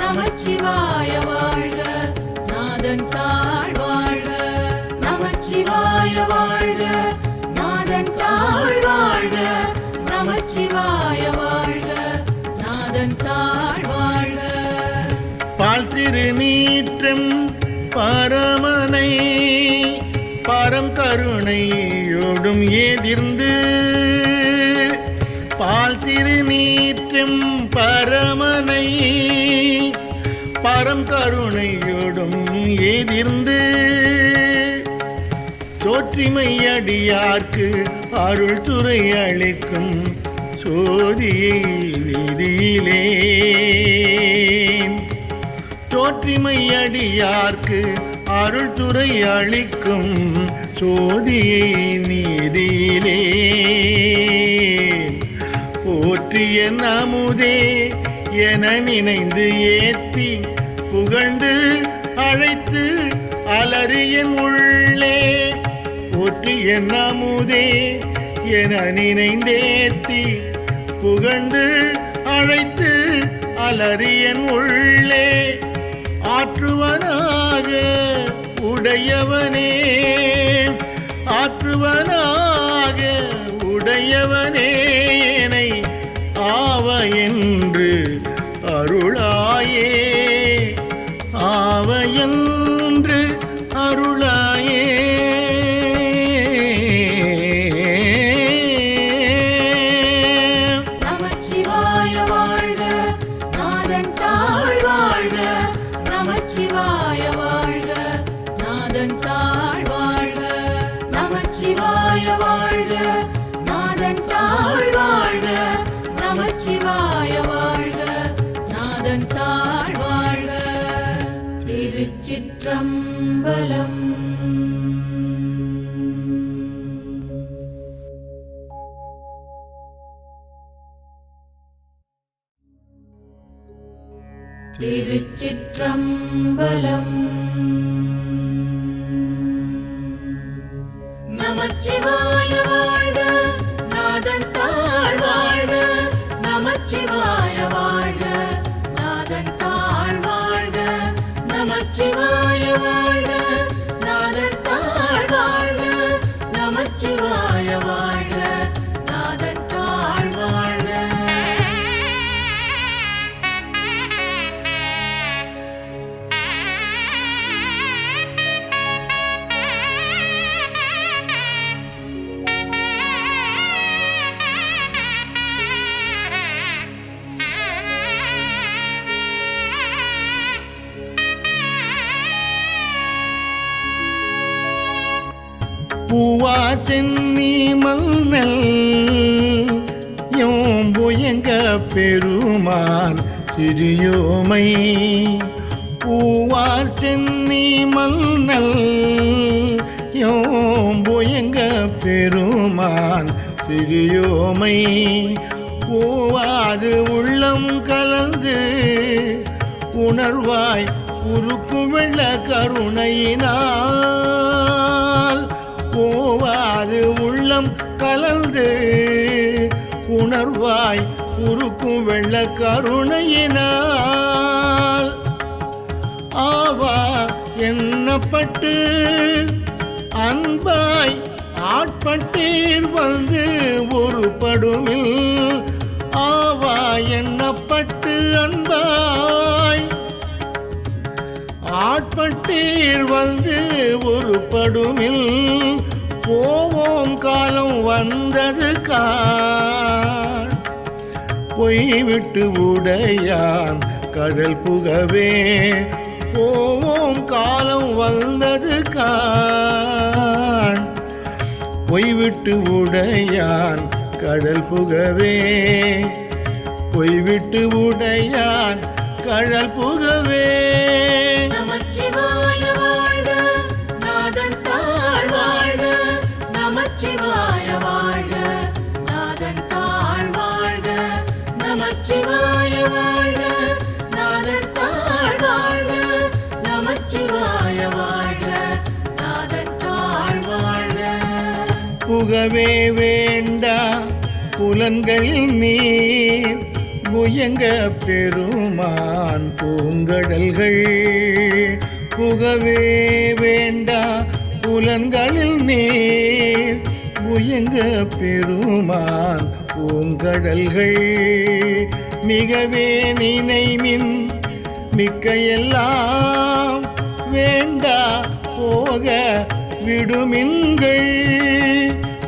நமச்சிவாய வாழ்க நாதன் தாழ் வாழ்க. நமச்சிவாய வாழ்க நாதன் தாழ் வாழ்க. நமச்சிவாய வாழ்க நாதன் தாழ் வாழ்க. பால் திருநீற்றம் பரமனை பரம் கருணையோடும் எதிர்ந்து. பால் திருநீற்றம் பரமனை பரம் கருணையோடும் எதிர்ந்து. தோற்றிமை அடியார்க்கு அருள் துறை அளிக்கும் சோதியை நிதியிலே. தோற்றிமை அடியார்க்கு அருள் துறை அளிக்கும் சோதியை நீதியிலே. போற்றிய நமுதே என நினைந்து ஏத்தி புகழ்ந்து அழைத்து அலறியன் உள்ளே. போற்றிய நமுதே என நினைந்தேத்தி புகழ்ந்து அழைத்து அலறியன் உள்ளே. ஆற்றுவனாக உடையவனே. ஆற்றுவனாக உடையவனே என்னை ஆவ என்று அருளாயே. ஆவ என்று அருளாயே. நமச்சிவாய வாழ்க நாதன் தாழ் வாழ்க. நமச்சிவாய வாழ்க நாதன் தாழ் வாழ்க. நமச்சிவாய வாழ்க நாதன் தாழ் வாழ்க. நமச்சிவாய வாழ்க நாதன் தாழ் வாழ்க. திருச்சிற்றம்பலம். திருச்சிற்றம்பலம். நமச்சிவாய வாழ்க நாதன் தாழ் வாழ்க. நமச்சிவாய வாழ்க நாதன் தாழ் வாழ்க. நமச்சிவாய வாழ்க நாதன் தாழ் வாழ்க. நமச்சிவாய வாழ்க நாதன் தாழ் வாழ்க. பூவா சென்னி மல்நல் யோம்புயங்க பெருமான் சிறியோமை. பூவா சென்னி மல்நல் யோம்புயங்க பெருமான் சிறியோமை. ஓவாது உள்ளம் கலந்து உணர்வாய் உருக்கும் வெள்ள கருணையினால். ஓவாது உள்ளம் கலந்து உணர்வாய் உருக்கும் வெள்ள கருணையினால். ஆவா எண்ணப்பட்டு அன்பாய் ஆட்பட்டீர் வந்து ஒரு படுமில். ஆவா எண்ணப்பட்டு அன்பாய் ஆட்பட்டீர் வந்து ஒரு படுமில். போவோம் காலம் வந்தது காண் பொய்விட்டு உடையான் கடல் புகவே. போவோம் காலம் வந்தது காண் பொய்விட்டு உடையான் கடல் புகவே. பொய்விட்டு உடையான் கடல் புகவே. நமச்சிவாய வாழ்க நாதன் தாழ் வாழ்க. நமச்சிவாய வாழ்க நாதன் தாழ் வாழ்க. நமச்சிவாய வாழ்க நாதன் தாழ் வாழ்க. நமச்சிவாய வாழ்க நாதன் தாழ் வாழ்க. புகவே வேண்டா புலன்களில் நீர் முயங்க பெருமான் பூங்கடல்கள். புகவே வேண்டா புலன்களில் நீர் முயங்க பெருமான் பூங்கடல்கள். மிகவே நினைமின் மிக்க எல்லாம் வேண்டா போக விடுமின்கள்.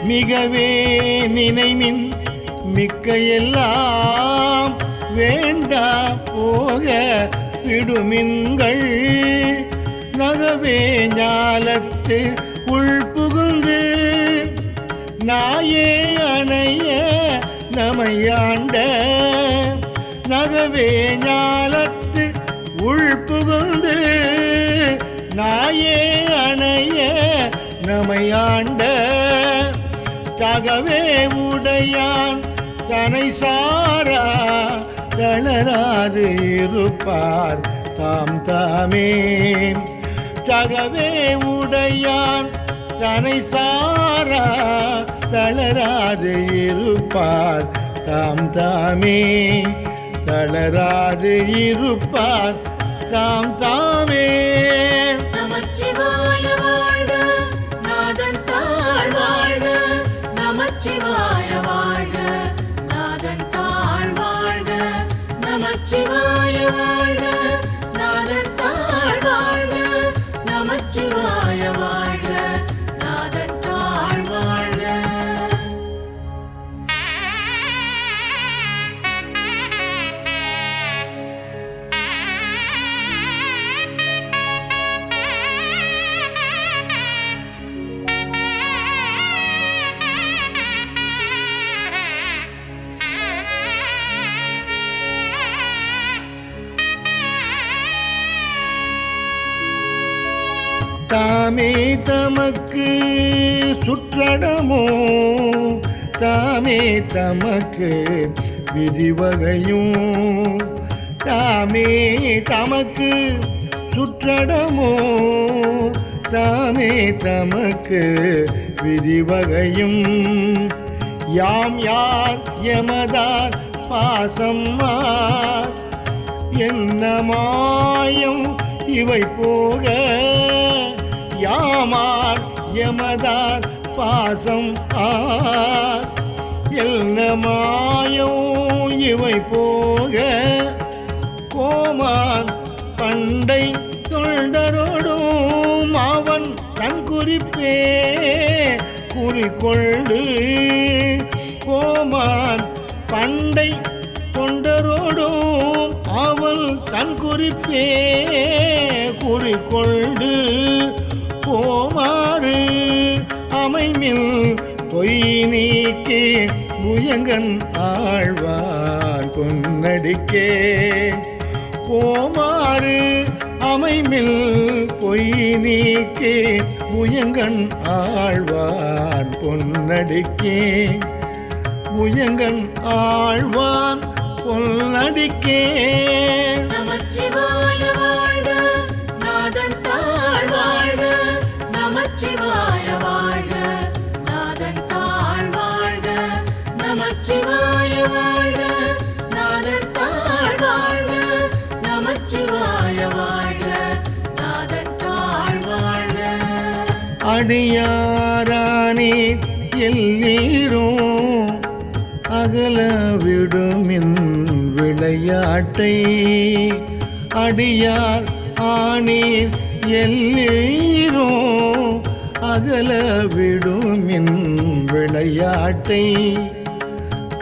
மிகவே நினைமின் மிக்க எல்லாம் வேண்டா போக விடுமின்கள். நகவே ஞாலத்து உள்புகுந்து நாயே அணைய நமையாண்ட. நகவே ஞாலத்து உள்புகுந்து நாயே அணைய நமையாண்ட. தகவே உடையான் தனை சாரா தளராது இருப்பார் தாம் தாமே. தகவே உடையான் தனை சாரா தளராது இருப்பார் தாம் தாமே. தளராது இருப்பார் தாம் தாமே. நமச்சிவாய வாழ்க நாதன் தாழ் வாழ்க. நமச்சிவாய வாழ்க நாதன் தாழ் வாழ்க. நமச்சிவாய வாழ்க நாதன் தாழ் வாழ்க. நமச்சிவாய வாழ்க நாதன் தாழ் வாழ்க. தாமே தமக்கு சுற்றடமோ தாமே தமக்கு விதிவகையும். தாமே தமக்கு சுற்றடமோ தாமே தமக்கு விதிவகையும். யாம் யார் எமதார் பாசம் மார் என்ன மாயம் இவை போக. யாமார் எமதார் பாசம் ஆர் என்ன மாயம் இவை போக. கோமான் பண்டை தொண்டரோடும் அவன் தன் குறிப்பே குறிக்கொண்டு. கோமான் பண்டை தொண்டரோடும் அவள் தன் குறிப்பே குறிக்கொண்டு. போமாறு அமைமில் பொய் நீக்கே புயங்கன் ஆழ்வார் பொன்னடிக்கே. போமாறு அமைமில் பொய் நீக்கே புயங்கன் ஆழ்வார் பொன்னடிக்கே. புயங்கன் ஆழ்வான் பொன்னடிக்கே நமச்சிவாய வாழ்க நாதன் தாழ் வாழ்க நமச்சிவாய வாழ்க நாதன் தாழ் வாழ்க நமச்சிவாய வாழ்க நாதன் தாழ் வாழ்க நமச்சிவாய வாழ்க நாதன் தாழ் வாழ்க அடியாரானே எல்லீரும் அகல விடுமின் விளையாட்டை அடியார் ஆனீர் எல்லீரும் அகல விடுமின் விளையாட்டை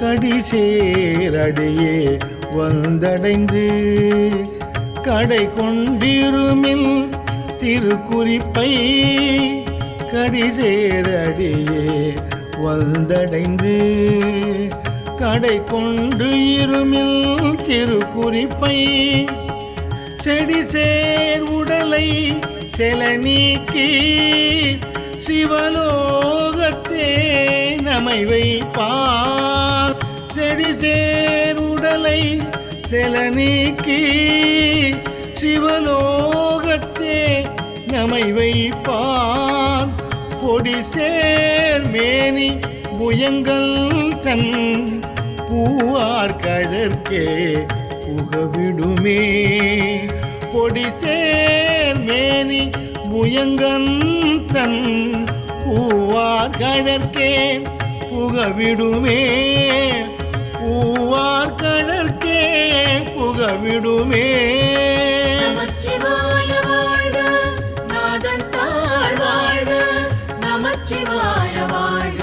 கடிசேரடியே வந்தடைந்து கடை கொண்டிருமில் திருக்குறிப்பை கடிசேரடியே வந்தடைந்து கடை கொண்டு இருமில் திருக்குறிப்பை செடிசேர் உடலை செல நீக்கி சிவலோகத்தே நமை வைப்பார் செடிசேர் உடலை செல நீக்கி சிவலோகத்தே நமை வைப்பார் கொடி சேர் மேனி புயங்கள் தன் பூவார் கழற்கே புகவிடுமே கொடி சேர் மேனி புயங்கன் தன் பூவார் கழற்கே புகவிடுமே பூவார் கழற்கே புகவிடுமே நமச்சிவாய வாழ்க நாதன் தாழ் வாழ்க நமச்சிவாய வாழ்க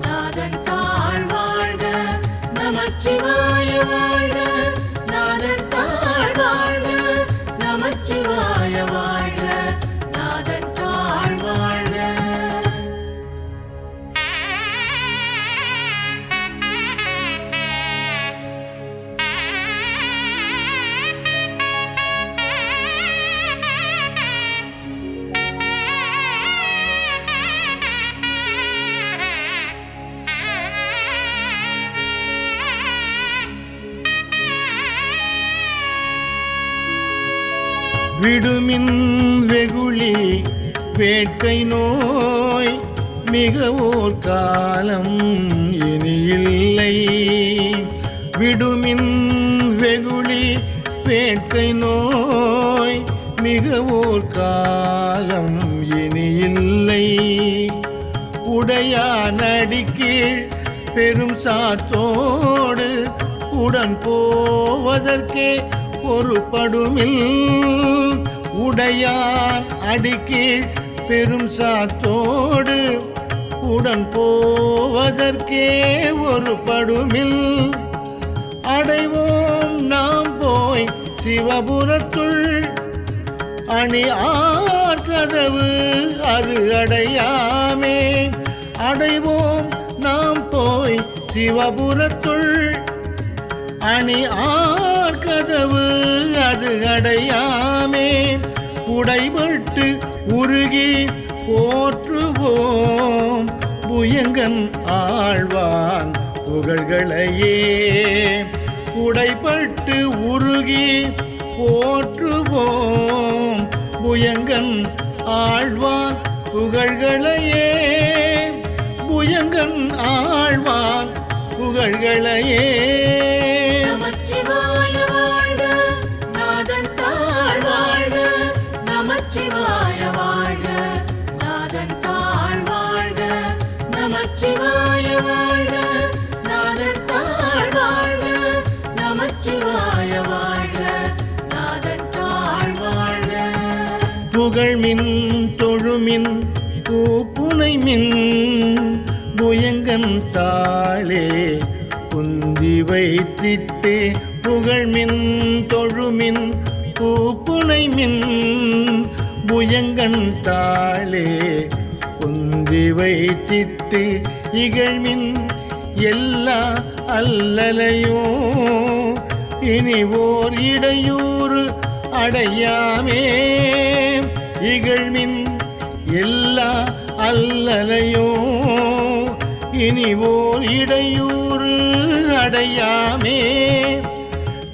நாதன் தாழ் வாழ்க நமச்சிவாய வாழ்க நாதன் தாழ் வாழ்க நமச்சிவாய வாழ்க நாதன் தாழ் வாழ்க விடுமின் வெகுளி வேட்கை நோய் மிக ஓர் காலம் இனி இல்லை விடுமின் வெகுளி வேட்கை நோய் மிக ஓர் காலம் இனி இல்லை உடையான் அடிக்கீழ் பெரும் சாத்தோடு உடன் போவதற்கே ஒரு படுமில் உடையான் அடிக்கீழ் பெரும் சாத்தோடு உடன் போவதற்கே ஒரு படுமில் அடைவோம் நாம் போய் சிவபுரத்துள் அணி ஆர்கதவு அது அடையாமே அடைவோம் நாம் போய் சிவபுரத்துள் அணி ஆர்கதவு அது அடையாமே உடைபட்டு உருகி போற்றுவோம் புயங்கன் ஆழ்வான் புகழ்களையே உடைபட்டு உருகி போற்றுவோம் புயங்கன் ஆழ்வான் புகழ்களையே புயங்கன் ஆழ்வான் புகழ்களையே நமச்சிவாய வாழ்க நாதன் தாழ் வாழ்க நமச்சிவாய வாழ்க நாதன் தாழ் வாழ்க நமச்சிவாய வாழ்க நாதன் தாழ் வாழ்க நமச்சிவாய வாழ்க நாதன் தாழ் வாழ்க புகழ்மின் தொழுமின் பூப்புனை மின் புயங்கன் தாளே குந்தி வைத்திட்டு புகழ்மின் தொழுமின் பூப்புனை மின் புயங்கன் தாளே குந்தி வைத்திட்டு இகழ்மின் எல்லா அல்லலையோ இனி ஓர் இடையூறு அடையாமே இகழ்மின் எல்லா அல்லலையோ இனி ஓர் இடையூறு அடையாமே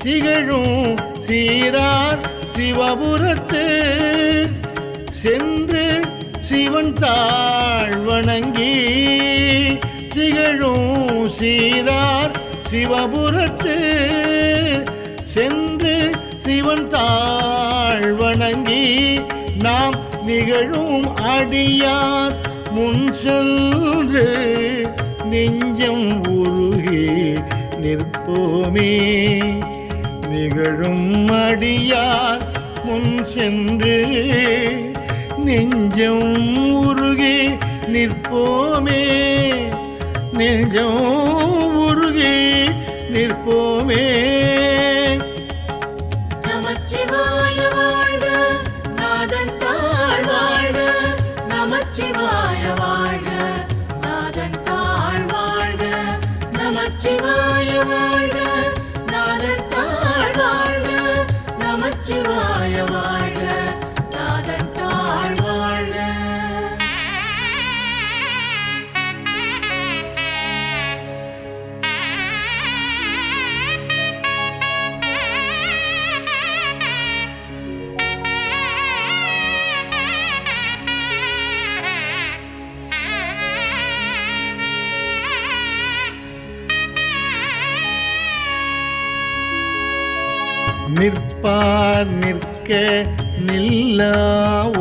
திகழும் சீரார் சிவபுரத்து சென்று சிவன் தாழ் வணங்கி திகழும் சீரார் சிவபுரத்து சென்று சிவன் தாழ் வணங்கி நாம் நிகழும் அடியார் முன் சென்று நெஞ்சம் உருகி நிற்போமே நிகழும் அடியார் முன் சென்று நெஞ்சம் உருகி நிற்போமே நெஞ்சம் உருகி நிற்போமே. நமச்சிவாய வாழ்க நாதன் தாழ் வாழ்க நமச்சிவாய வாழ்க நாதன் தாழ் வாழ்க நமச்சிவாய வாழ்க நாதன் தாழ் வாழ்க நமச்சிவாய வாழ்க நாதன் தாழ் வாழ்க. நிற்பார் நிற்க நில்லா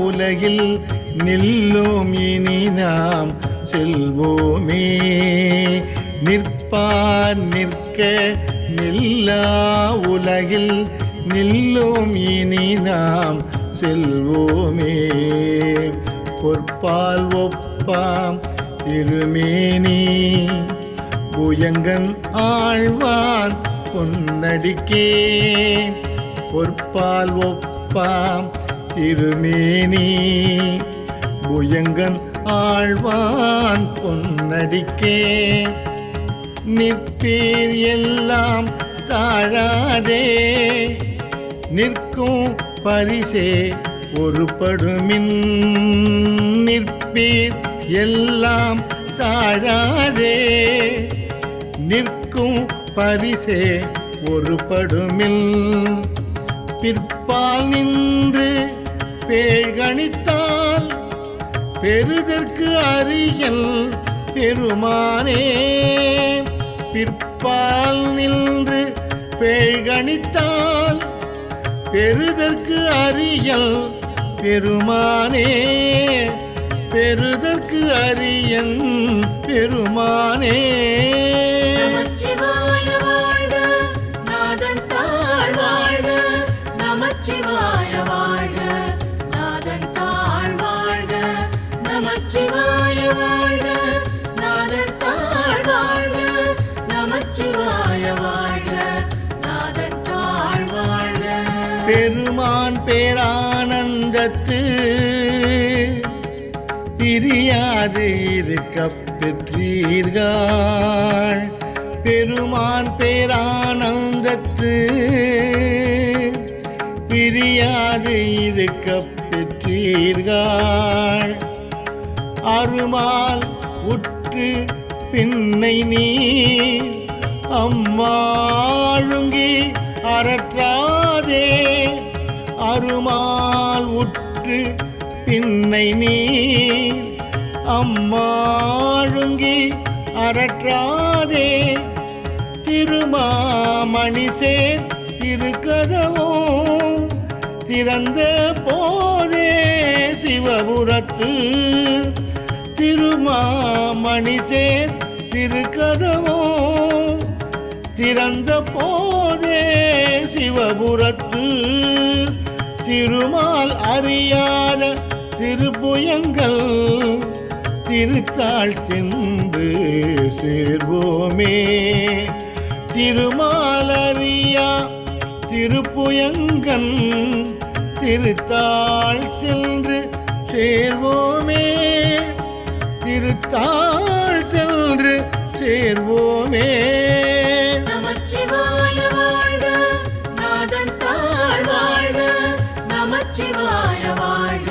உலகில் நில்லோம் இனி நாம் செல்வோமே நிற்பார் நிற்க நில்லா உலகில் நில்லோம் இனி நாம் செல்வோமே. பொற்பால் ஒப்பாம் திருமேனி புயங்கன் ஆழ்வான் பொன்னடிக்கே பொற்பால் ஒப்பாம் திருமேனி புயங்கன் ஆழ்வான் பொன்னடிக்கே நிற்பீர் எல்லாம் தாழாதே நிற்கும் பரிசே ஒருபடுமின் நிற்பீர் எல்லாம் தாழாதே நிற்கும் பரிசே ஒருபடுமில் பிற்பால் நின்று பேழ்கணித்தால் பெறுதற்கு அரியல் பெருமானே பிற்பால் நின்று பேழ்கணித்தால் பெறுதற்கு அரியல் பெருமானே பெறுதற்கு அரியன் பெருமானே. நமச்சிவாய வாழ்க நாதன் தாழ் வாழ்க நமச்சிவாய வாழ்க நாதன் தாழ் வாழ்க நமச்சிவாய வாழ்க நாதன் தாழ் வாழ்க நமச்சிவாய வாழ்க நாதன் தாழ் வாழ்க. பெருமான் பேரானந்தத்து பிரியாது இருக்கப் பெற்றீர்கள் பெருமான் பேரானந்தத்து பிரியாது இருக்கப் பெற்றீர்கள் அருமால் உற்று பின்னை நீ அம்மாழுங்கி அறற்றாதே அருமால் உற்று பின்னை நீ அம்மாழுங்கி அறற்றாதே திருமாமணிசேர் திருக்கதவோ திறந்த போதே சிவபுரத்து திருமாமணிசேர் திருக்கதவோ திறந்த போதே சிவபுரத்து திருமால் அறியாத திருப்புயங்கள் திருத்தாள் சென்று சேர்வோமே திருமாலறியா திருப்புயங்கன் திருத்தாள் சென்று சேர்வோமே திருத்தாள் சென்று சேர்வோமே. நமச்சிவாய வாழ்க நாதன் தாழ் வாழ்க நமச்சிவாய வாழ்க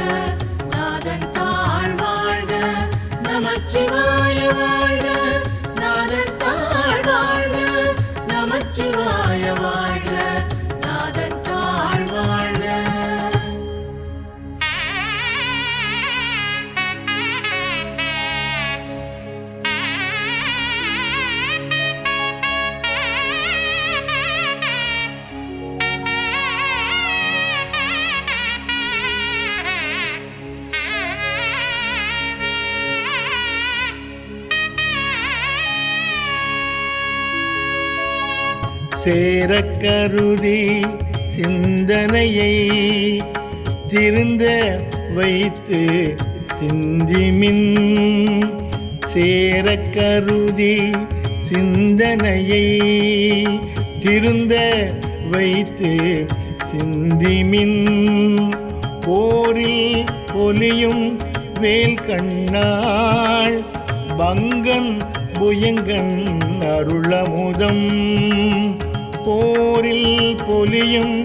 நாதன் தாழ் வாழ்க நமச்சிவாய வாழ்க சேரக் கருதி சிந்தனையை திருந்த வைத்து சிந்திமின் சேரக் கருதி சிந்தனையை திருந்த வைத்து சிந்திமின் போரில் பொலியும் வேல் கண்ணாள் பங்கன் புயங்கன் அருளமுதம் போரில் பொலியும்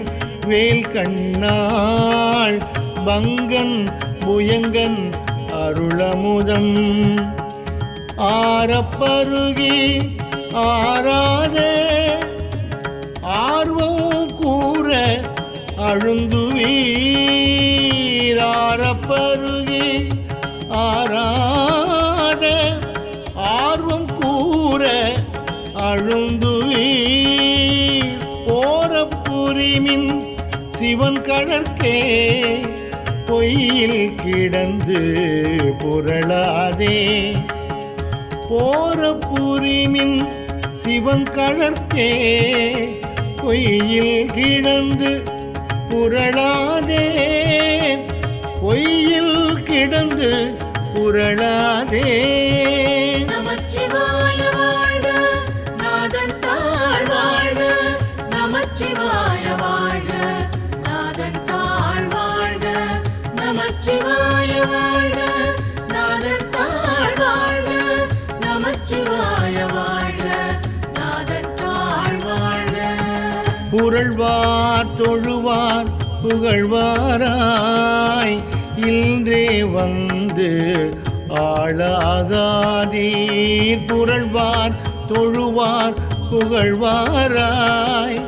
வேல் கண்ணாள் பங்கன் புயங்கன் அருளமுதம் ஆரப்பருகி ஆராத ஆர்வம் கூற அழுந்துவீர் ஆரப்பருகி ஆராத ஆர்வம் கூற அழுந்துவீர் போரப்புரிமின் சிவன் கடற்கே பொய்யில் கிடந்து புரளாதே போரப்புரிமின் சிவன் கடற்கே பொய்யில் கிடந்து புரளாதே பொய்யில் கிடந்து புரளாதே நமச்சிவாய வாழ்க நாதன் தாழ் வாழ்க நமச்சிவாய வாழ்க நாதன் தாழ் வாழ்க நமச்சிவாய வாழ்க நாதன் தாழ் வாழ்க நமச்சிவாய வாழ்க நாதன் தாழ் வாழ்க புரள்வார் தொழுவார் புகழ்வாராய் இன்றே வந்து ஆளாகாதீர் புரள்வார் தொழுவார் புகழ்வாராய்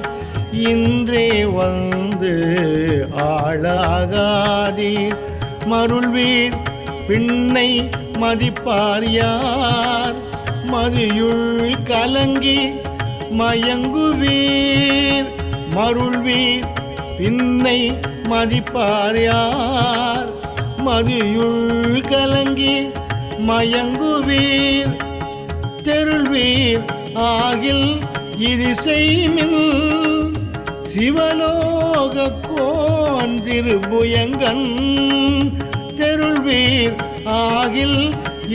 இன்றே வந்து ஆளாகாதீர் மருள்வீர் பின்னை மதிப்பார் யார் மதியுள் கலங்கி மயங்குவீர் மருள்வீர் பின்னை மதிப்பார் யார் மதியுள் கலங்கி மயங்குவீர் தெருள்வீர் ஆகில் இது செய்மின் சிவலோக கோன் திருபுயங்கன் தெருள்வீர் ஆகில்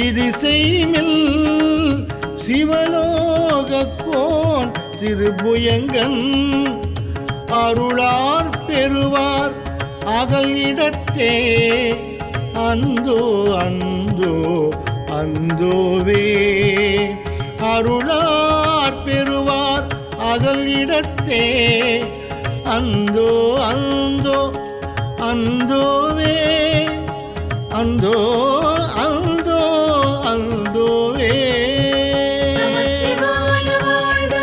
இது செய்மில் சிவலோக கோன் திருபுயங்கன் அருளார் பெறுவார் அகல் இடத்தே அந்தோ அந்தோ அந்தோவே அருளார் பெறுவார் அகல் இடத்தே அந்தோ அந்தோ அந்தோவே அந்தோ அந்தோ அந்தோவே நமச்சிவாய வாழ்க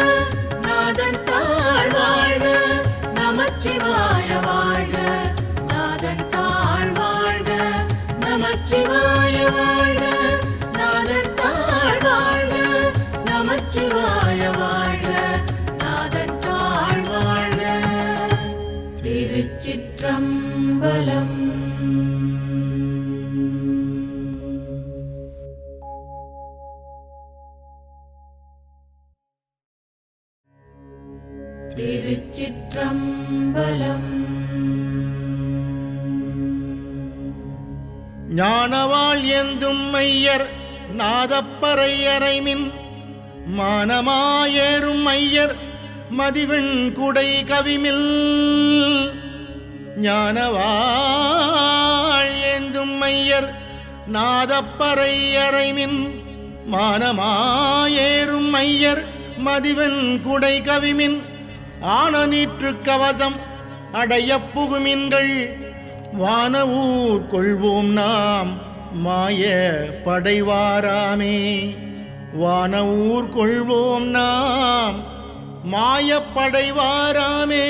நாதன் தாழ் வாழ்க நமச்சிவாய வாழ்க நாதன் தாழ் வாழ்க நமச்சிவாய வாழ்க நாதன் தாழ் வாழ்க நமச்சிவாய வாழ்க நாதன் தாழ் வாழ்க திருச்சிற்றம்பலம் திருச்சிற்றம்பலம் ஞானவாள் ஏந்தும் மையர் நாதப்பறை அறைமின் மானமாயேறும் மையர் மதிவெண் குடை கவிமில் ஞானவாள் ஏந்தும் மையர் நாதப்பறை அறைமின் மானமாயேறும் மையர் மதிவெண் குடை கவிமின் ஆனநீற்று கவசம் அடைய புகுமின்கள் வானவூர் கொள்வோம் நாம் மாய படைவாராமே வானவூர் கொள்வோம் நாம் மாய படைவாராமே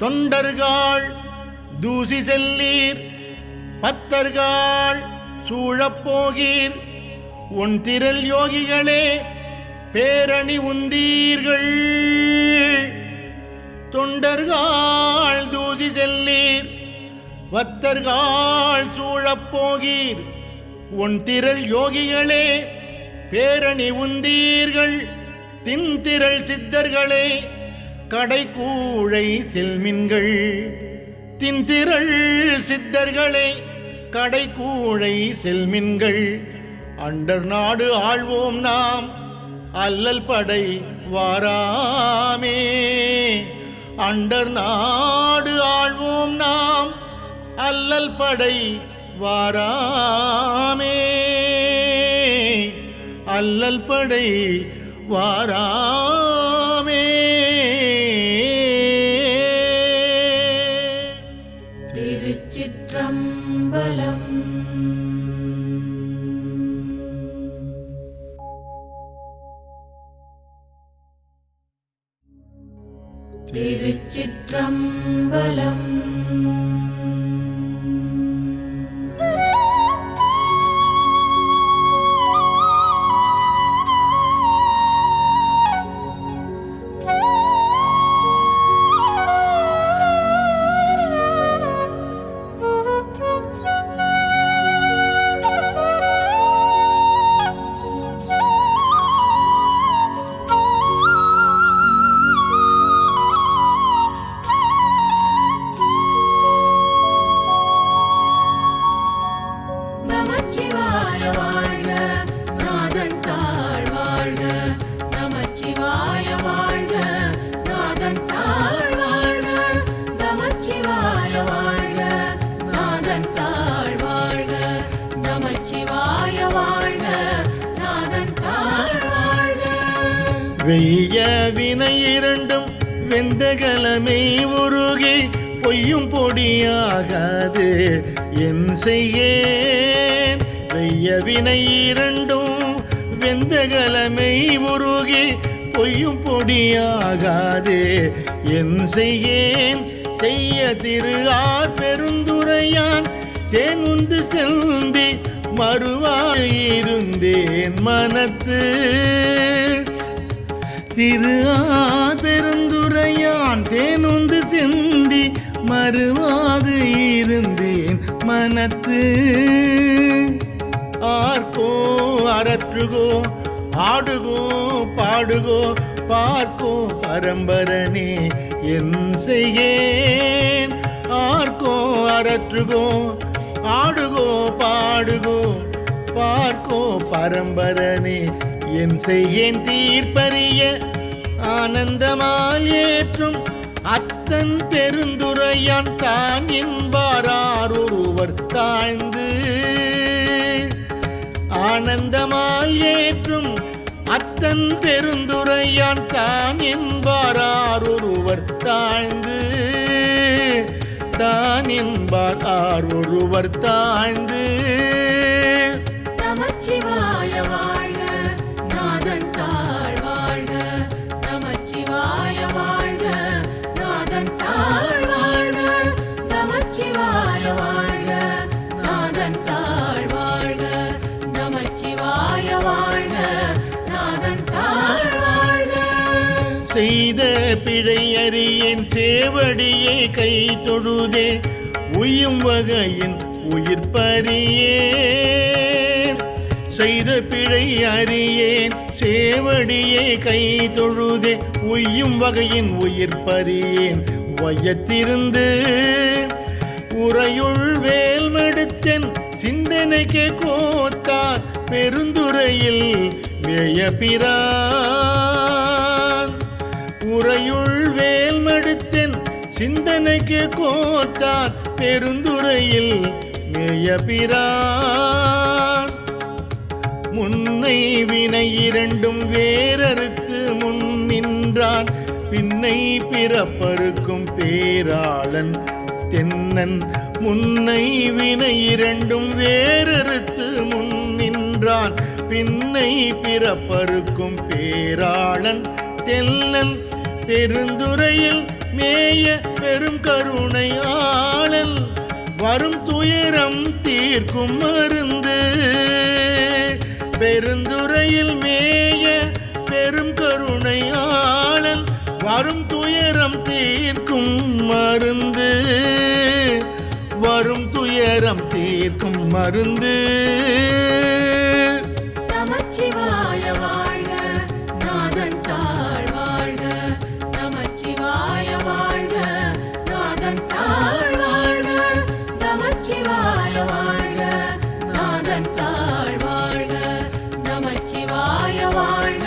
தொண்டர்கள் தூசி செல்லீர் பத்தர்கள் சூழப்போகீர் உன் திரள் யோகிகளே பேரணி உந்தீர்கள் தொண்டர்கள் தூசி செல்லீர் வத்தர்கள் சூழப்போகீர் உன் திரள் யோகிகளே பேரணி உந்தீர்கள் தின்திரள் சித்தர்களே கடைக்கூழை செல்மின்கள் தின்திரள் சித்தர்களே கடைக்கூழை செல்மின்கள் அண்டர் நாடு ஆள்வோம் நாம் அல்லல் படை வாராமே அண்டர் நாடு ஆள்வோம் நாம் அல்லல் படை வாராமே அல்லல் படை வாராமே. திருச்சிற்றம்பலம். திருச்சிற்றம்பலம். வெய்ய வினை இரண்டும் வெந்தகலமே உருகி பொய்யும் பொடியாகாது என் செய்யேன் வெய்ய வினை இரண்டும் வெந்தகலமை உருகி பொய்யும் பொடியாகாது என் செய்யேன் செய்ய திரு ஆர் பெருந்துரையான் தேன் உந்து செல்ந்தி மறுவாயிருந்தேன் மனத்து திரு ஆர் பெருந்துரையான் தேனுந்து செந்தி மறுவாது இருந்தேன் மனத்து ஆர்கோ அரற்றுகோ ஆடுகோ பாடுகோ பார்க்கோ பரம்பரனே என் செய்யேன் ஆர்கோ அரற்றுகோ ஆடுகோ பாடுகோ பார்க்கோ பரம்பரனே என் செய்யேன் தீர்ப்பறிய ஆனந்தமால் ஏற்றும் அத்தன் பெருந்துரையான் தான் என்பாரார் ஒருவர் தாழ்ந்து ஆனந்தமால் ஏற்றும் அத்தன் பெருந்துரையான் தான் என்பாரார் ஒருவர் தாழ்ந்து தான் என்பாரார் ஒருவர் தாழ்ந்து நமச்சிவாய வாழ்க நாதன் தாழ் வாழ்க நமச்சிவாய வாழ்க நாதன் தாழ் வாழ்க நமச்சிவாய வாழ்க நாதன் தாழ் வாழ்க நமச்சிவாய வாழ்க நாதன் தாழ் வாழ்க. செய்த பிழை அறியேன் சேவடியை கை தொழுதே உய்யும் வகையின் உயிர் பறியேன் செய்த பிழை அறியேன் சேவடியை கை தொழுதே உய்யும் வகையின் உயிர் பறியேன் வையத்திருந்து உரையுள் வேல்மெடுத்தென் சிந்தனைக்கு கோத்தார் பெருந்துரையில் வேயபிரான் உரையுள் வேல்மெடுத்தென் சிந்தனைக்கு கோத்தார் பெருந்துரையில் மேயபிரான் முன்னை வினை இரண்டும் வேறறுத்து முன் நின்றான் பின்னை பிறப்பறுக்கும் பேராளன் தென்னன் முன்னை வினை இரண்டும் வேறறுத்து முன் நின்றான் பின்னை பிறப்பறுக்கும் பேராளன் தென்னன் பெருந்துரையில் மேய பெரும் கருணை ஆளல் வரும் துயரம் தீர்க்கும் மருந்து பெருந்துரையில் மேய பெரும் கருணை ஆளல் வரும் துயரம் தீர்க்கும் மருந்து வரும் துயரம் தீர்க்கும் மருந்து. நமச்சிவாய வாழ்க, நாதன் தாழ் வாழ்க. நமச்சிவாய வாழ்க, நாதன் தாழ் வாழ்க. நமச்சிவாய வாழ்க, நாதன் தாழ் வாழ்க. நமச்சிவாய வாழ்க,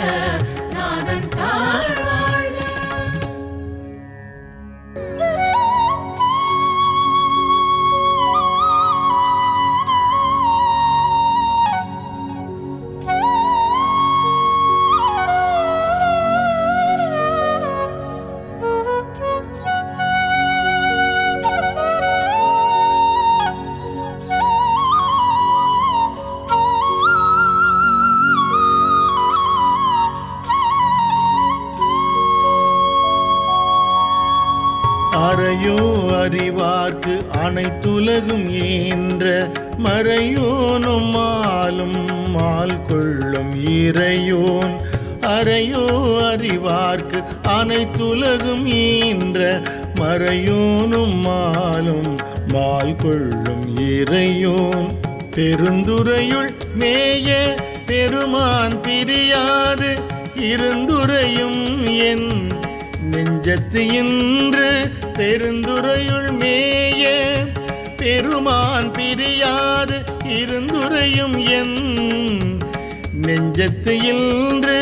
நாதன் தாழ் வாழ்க. அறையோ அறிவார்க்கு அனைத்துலகும் ஈன்ற மறையோனும் மாலும் மால் கொள்ளும் இறையோன். அறையோ அறிவார்க்கு அனைத்துலகும் ஈன்ற மறையோனும் மாலும் மால் கொள்ளும் இறையோன். பெருந்துறையுள் மேய பெருமான் பிரியாது இருந்துரையும் என் நெஞ்சத்து இன்று. பெருந்துறையுள் மேய பெருமான் பிரியாது இருந்துரையும் என் நெஞ்சத்து இன்று.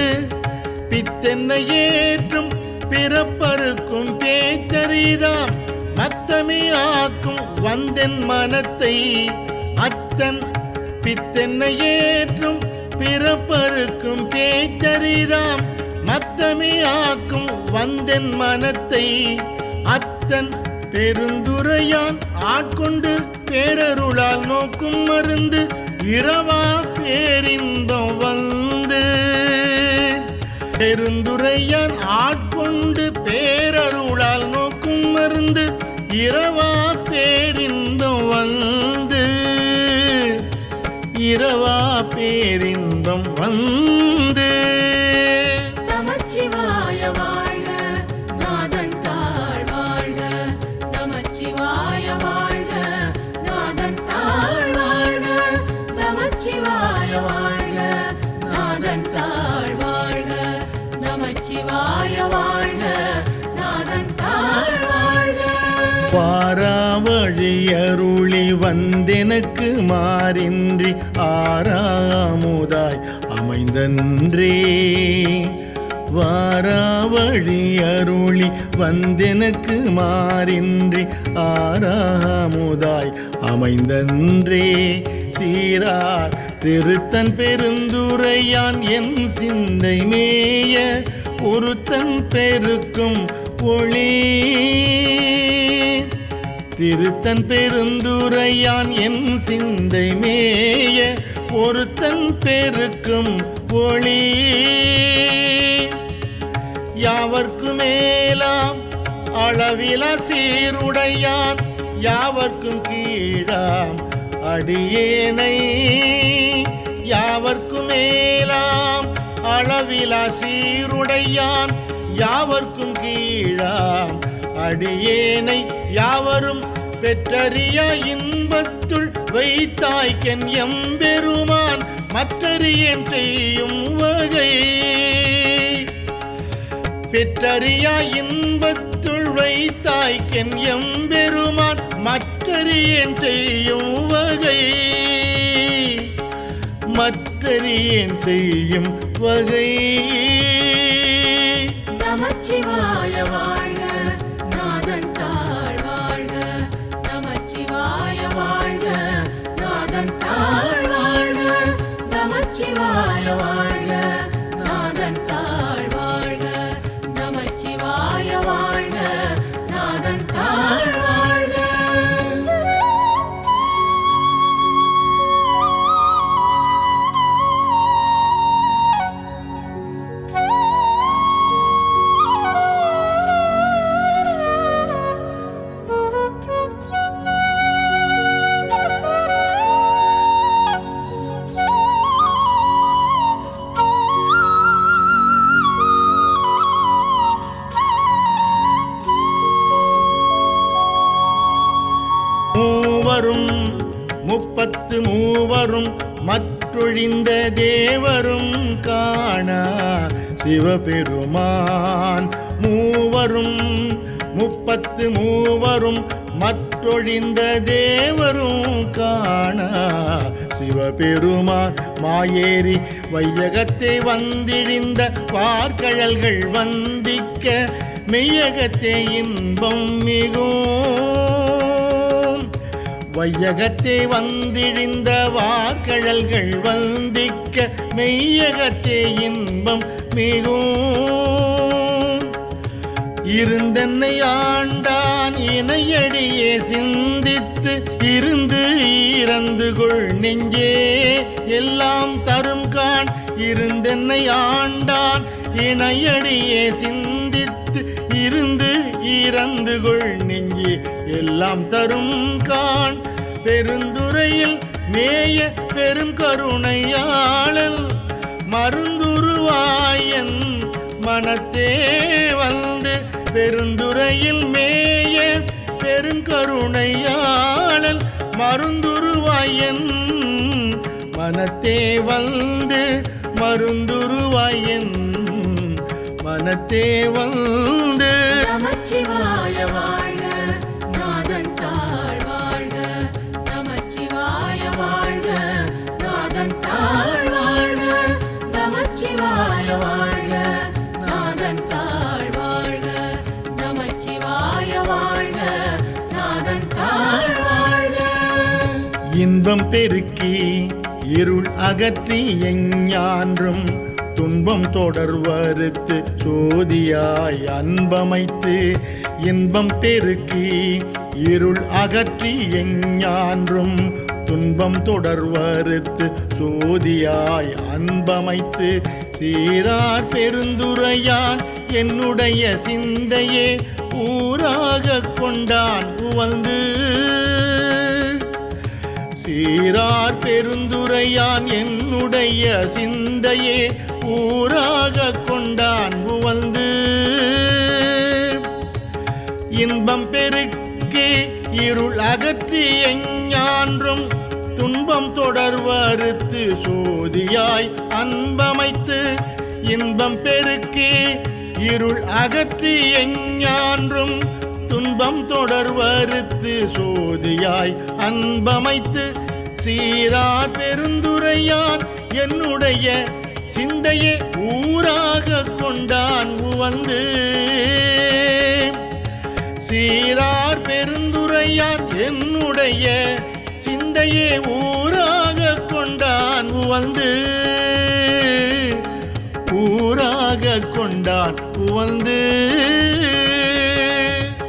பித்தென்னை ஏற்றும் பிறப்பறுக்கும் பேச்சரிதாம் மத்தமே ஆக்கும் வந்தென் மனத்தை அத்தன். பித்தென்னை ஏற்றும் பிறப்பறுக்கும் பேச்சரிதாம் மத்தமே ஆக்கும் வந்தென் மனத்தை அத்தன். பெருந்துரையான் ஆட்கொண்டு பேரருளால் நோக்கும் மருந்து இரவா பேரின்பம் வந்து. பெருந்துரையான் ஆட்கொண்டு பேரருளால் நோக்கும் மருந்து இரவா பேரின்பம் வந்து. இரவா பேரின்பம் வந்து. நமச்சிவாய வாழ்க, நாதன் தாழ் வாழ்க. நமச்சிவாய வாழ்க, நாதன் தாழ் வாழ்க. நமச்சிவாய வாழ்க, நாதன் தாழ் வாழ்க. நமச்சிவாய வாழ்க, நாதன் தாழ் வாழ்க. பாராவழி அருளி வந்தெனக்கு மாறின்றி ஆறாமுதாய் அமைந்தன்றே. வாராவழி அருளி வந்தெனக்கு மாறின்றி ஆறாமுதாய் அமைந்தன்றே. சீரார் திருத்தன் பெருந்துரையான் என் சிந்தை மேய ஒருத்தன் பெருக்கும் ஒளி. திருத்தன் பெருந்துரையான் என் சிந்தை மேய ஒருத்தன் பெருக்கும் ஒளி. யாவர்க்கு மேலாம் அளவில சீருடையான் யாவர்க்கும் கீழாம் அடியேனை. யாவர்க்கு மேலாம் அளவில சீருடையான் யாவர்க்கும் கீழாம் அடியேனை. யாவரும் பெற்றறிய இன்பத்துள் வைத்தாய்க்கென் எம்பெருமான் மற்றறியேன் செய்யும் வகை. பெற்றறியா இன்பத்துள் வைத்தாய்க்கென் எம்பெருமான் மற்றறியேன் செய்யும் வகை. மற்றறியேன் செய்யும் வகை. நமச்சிவாய வாழ்க, நாதன் தாழ் வாழ்க. நமச்சிவாய வாழ்க, நாதன் தாழ் வாழ்க. நமச்சிவாய வாழ்க, நாதன் தாழ் வாழ்க. நமச்சிவாய வாழ்க, நாதன் தாழ் வாழ்க. மூவரும் மற்றொழிந்த தேவரும் காணா சிவபெருமான். மூவரும் மற்றொழிந்த தேவரும் காணா சிவபெருமான். மாயேறி வையகத்தை வந்திழிந்த வார்கழல்கள் வந்திக்க மெய்யகத்தே இன்பம் மிகும். வையகத்தே வந்திழிந்த வார்கழல்கள் வந்திக்க மெய்யகத்தே இன்பம் மிகும். இருந்தென்னை ஆண்டான் இணையடியே சிந்தித்து இருந்து இறந்து கொள் நெஞ்சே எல்லாம் தரும் காண். இருந்தென்னை ஆண்டான் இணையடியே சிந்தித்து இருந்து இறந்து கொள் நெஞ்சே எல்லாம் தரும் காண். பெருந்துறையில் மேய பெரும் கருணையாளல் மருந்துருவாயன் மனத்தே வந்து. பெருந்துறையில் மேய பெருங்கருணையாளன் மருந்துருவாயன் மனத்தே வந்து. மருந்துருவாயன் மனத்தே வந்து. நமச்சிவாய வாழ்க நாதன் தாழ் வாழ்க. நமச்சிவாய வாழ்க நாதன் தாழ் வாழ்க. நமச்சிவாய வாழ்க நாதன் தாழ் வாழ்க. நமச்சிவாய வாழ்க நாதன் தாழ் வாழ்க. இன்பம் பெருக்கி இருள் அகற்றி எஞ்ஞான்றும் துன்பம் தொடர்வறுத்து சோதியாய் அன்பமைத்து. இன்பம் பெருக்கி இருள் அகற்றி எஞ்ஞான்றும் துன்பம் தொடர்வறுத்து சோதியாய் அன்பமைத்து. சீரார் பெருந்துரையான் என்னுடைய சிந்தையே ஊராக கொண்டான் உவந்து. சீரார் பெருந்துரையான் என்னுடைய சிந்தையே ஊராக கொண்டான் உவந்து. இன்பம் பெருக்கி இருள் அகற்றி எஞ்ஞான்றும் துன்பம் தொடர்வறுத்து சோதியாய் அன்பமைத்து. இன்பம் பெருக்கி இருள் அகற்றி எஞ்ஞான்றும் துன்பம் தொடர்வறுத்து சோதியாய் அன்பமைத்து. சீரார் பெருந்துரையான் என்னுடைய சிந்தையே ஊராக கொண்டான் உவந்து. சீரார் பெருந்துரையான் என்னுடைய சிந்தையே ஊராக கொண்டான் உவந்து. ஊராக கொண்டான் உவந்து.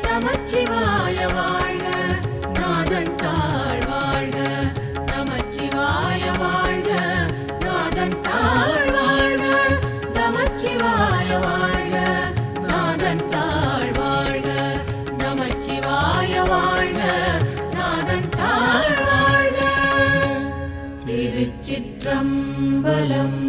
நமச்சிவாய வாழ்க நாதன் தாழ் வாழ்க. நமச்சிவாய வாழ்க நாதன் தாழ் வாழ்க. நமச்சிவாய வாழ்க நாதன் தாழ் வாழ்க. நமச்சிவாய வாழ்க நாதன் தாழ் வாழ்க. திருச்சிற்றம்பலம்.